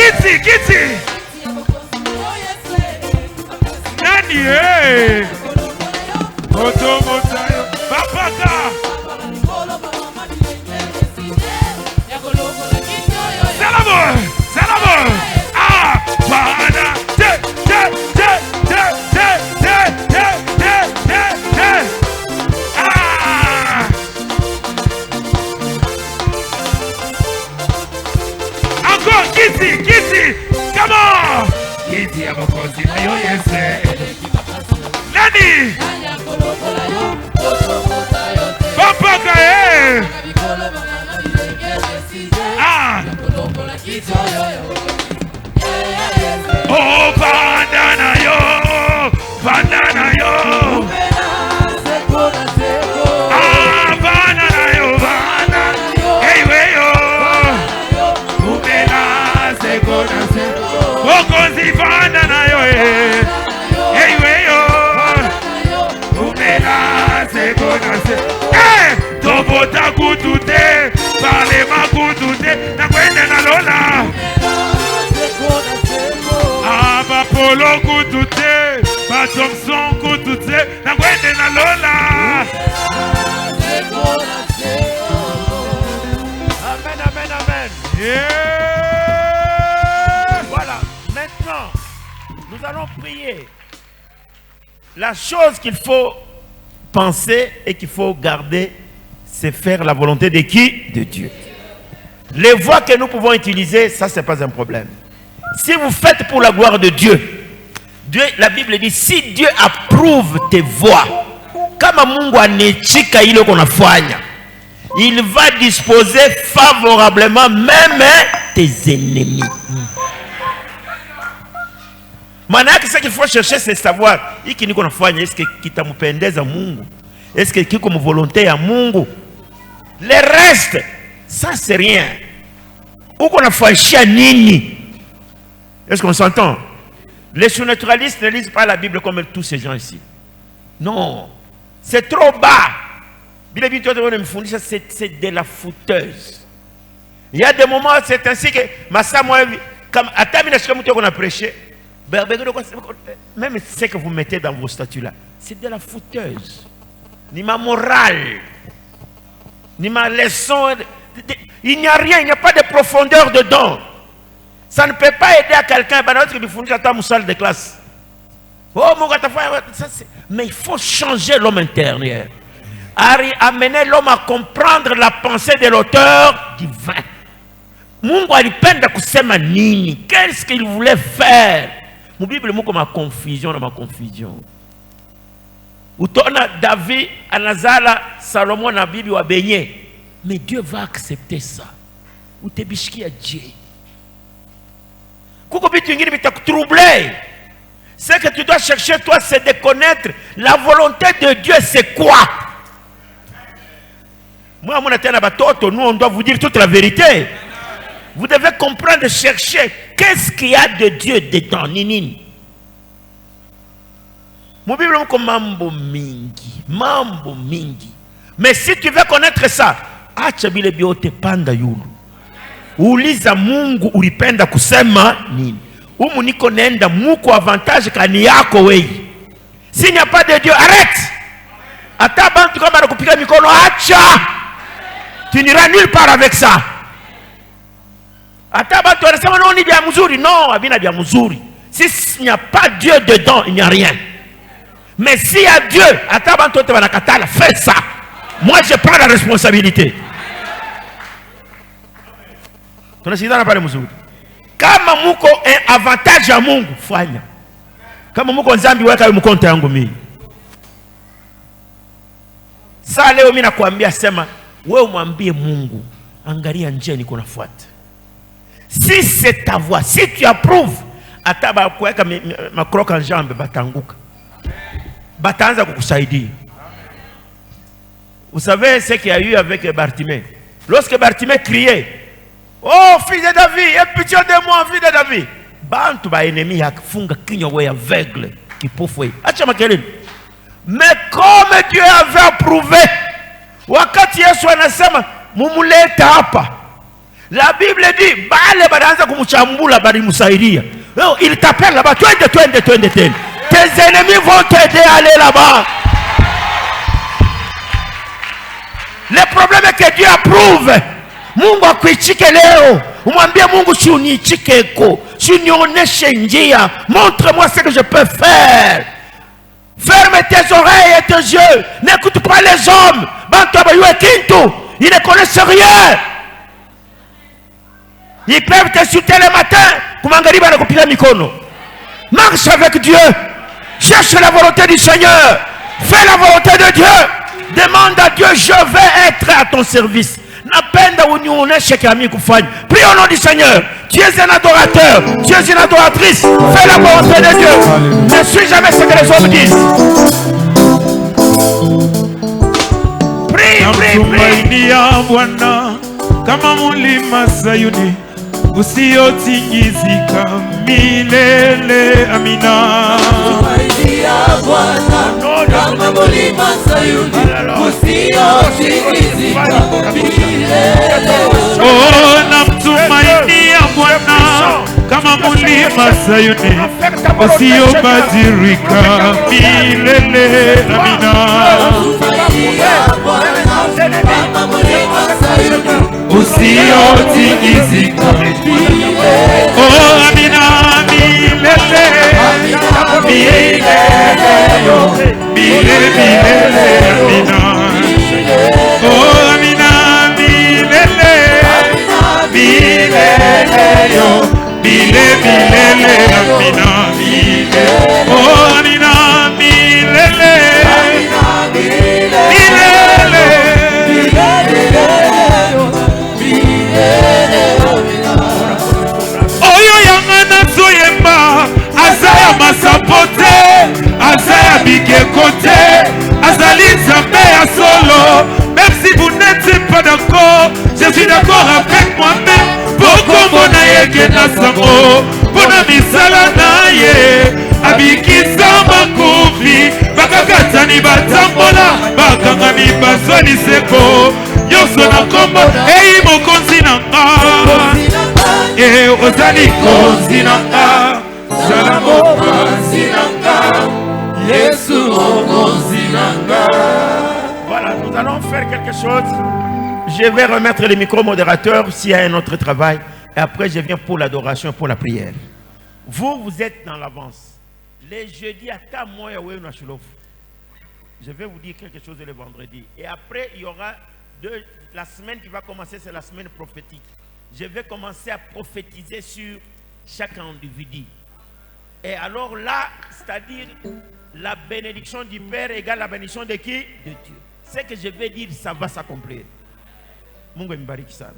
[SPEAKER 5] Kiti. Nani Otomotayo. Papaka. Salamo. Ah, Bana. Ah. Encore Kiti. Come on. Kiti amokozi ayo yese. Nani? Papaka Ah. Oh, bandana yo. Ah, bandana yo. Hey, we yo. Umela segona se. Okozi bandana yo. Hey, we yo. Umela segona se. Hey, tobota kutute, parle ma kutute, na kwenda na lola. Ah, ba polo kutute, ba Thompson kutute, na kwenda na lola.
[SPEAKER 3] Amen.
[SPEAKER 5] Yeah.
[SPEAKER 3] Voilà. Maintenant, nous allons prier. La chose qu'il faut penser et qu'il faut garder, c'est faire la volonté de qui? De Dieu. Les voies que nous pouvons utiliser, ça, c'est pas un problème. Si vous faites pour la gloire de Dieu, la Bible dit, si Dieu approuve tes voies, kama Mungu anechika ile konafanya, il va disposer favorablement même tes ennemis. Manake ce qu'il faut chercher, c'est savoir, hiki niko nafanya, est-ce que kitampendeza Mungu? Est-ce que kiko volonté ya Mungu? Le reste, ça c'est rien. Uko nafanyia nini? Est-ce qu'on s'entend? Les surnaturalistes ne lisent pas la Bible comme tous ces gens ici. Non, c'est trop bas. C'est de la fouteuse. Il y a des moments, c'est ainsi que comme qu'on a prêché, même ce que vous mettez dans vos statuts là, c'est de la fouteuse. Ni ma morale, ni ma leçon. Il n'y a rien, il n'y a pas de profondeur dedans. Ça ne peut pas aider à quelqu'un qui lui fournit une salle de classe. Oh, mais il faut changer l'homme intérieur. Amener l'homme à comprendre la pensée de l'auteur divin. Mungu alipenda kusema nini? Qu'est-ce qu'il voulait faire? Mon Bible moko ma confusion. Utona David, Anazala, Salomon na Bible wa benye. Mais Dieu va accepter ça. Ou te bishki à Dieu. Kouko bitu ngini bita troubler. Ce que tu dois chercher toi, c'est de connaître la volonté de Dieu, c'est quoi? Moi, nous, on doit vous dire toute la vérité. Vous devez comprendre, chercher qu'est-ce qu'il y a de Dieu dedans. Nini. Mon Bible dit mambo mingi. Mais si tu veux connaître ça, acha bile biote panda yulu. Uliza Mungu ulipenda kusema nini. Umu niko nenda muko avantage kani yako wei. S'il n'y a pas de Dieu, arrête. Ata bantu kama nakupika mikono, acha. Tu n'iras nulle part avec ça. Ata bantu wanasema non ni bia mzuri. Non, abina bia mzuri. S'il n'y a pas Dieu dedans, il n'y a rien. Mais s'il y a Dieu, ata bantu te banakatala, fais ça. Moi je prends la responsabilité. Tunasikizana pale mzuri. Kama muko un avantage ya Mungu, fanya. Kama muko nzambi weka hiyo mkonto yangu mimi. Sasa leo mimi nakwambia sema wewe mwambie Mungu, angalia njia niko nafuata. Si c'est ta voix, si tu approuves, ataba kuweka makroka en jambe batanguka. Bataanza kukusaidia. Vous savez ce qu'il y a eu avec Bartimée? Lorsque Bartimée criait, oh, fils de David, aie pitié de moi, fils de David. Bantu ba ennemi yafunga kinywa we aveugle kipofu. Acha makelele. Mais comme Dieu avait approuvé, wakati Yesu anasema mumuleta hapa, La Bible dit, bale banaanza kumuchambula bali musaidia. Il t'appelle là-bas, twende. Tes ennemis vont t'aider à aller là-bas. Le problème est que Dieu approuve. Mungu akuichike leo. Umwambie Mungu si unichikeko, si unionyeshe njia. Montre-moi ce que je peux faire. Ferme tes oreilles et tes yeux. N'écoute pas les hommes. Ils ne connaissent rien. Ils peuvent t'insulter le matin. Marche avec Dieu. Cherche la volonté du Seigneur. Fais la volonté de Dieu. Demande à Dieu, je vais être à ton service. Prie au nom du Seigneur. Tu es un adorateur. Tu es une adoratrice. Fais la volonté de Dieu. Ne suis jamais ce que les hommes disent.
[SPEAKER 5] Prie. Kama mulima Sayuni usiotingizika milele. Amina.
[SPEAKER 6] Kama mulima Sayuni usiotingizika milele.
[SPEAKER 5] Oh, namtumainia Bwana kama mulima Sayuni usiobadilika milele. Amina. Usiotingizika. Oh, amina, milele. Milele, amina. Oh, amina, milele. Milele, amina. Oh, amina, milele. Oyo yangana zoyemba azaya masapote azaya bikekote azali nzambe ya solo. Même si vous n'êtes pas d'accord, je suis d'accord avec moi-même. Pokombo na yeke na sango pona misala na ye abikisa makufi bakakatani batambola bakangami bazwani seko nyonso na kombo eyi mokonzi na nga ozali konzi na nga zala mokonzi na nga Yesu mokonzi na nga.
[SPEAKER 3] Voilà, nous allons faire quelque chose. Je vais remettre le micro-modérateur s'il y a un autre travail. Et après, je viens pour l'adoration, pour la prière. Vous êtes dans l'avance. Les jeudis, à moi, je vais vous dire quelque chose le vendredi. Et après, il y aura la semaine qui va commencer, c'est la semaine prophétique. Je vais commencer à prophétiser sur chaque individu. Et alors là, c'est-à-dire la bénédiction du Père égale la bénédiction de qui? De Dieu. Ce que je vais dire, ça va s'accomplir. Mungu mbariki sana.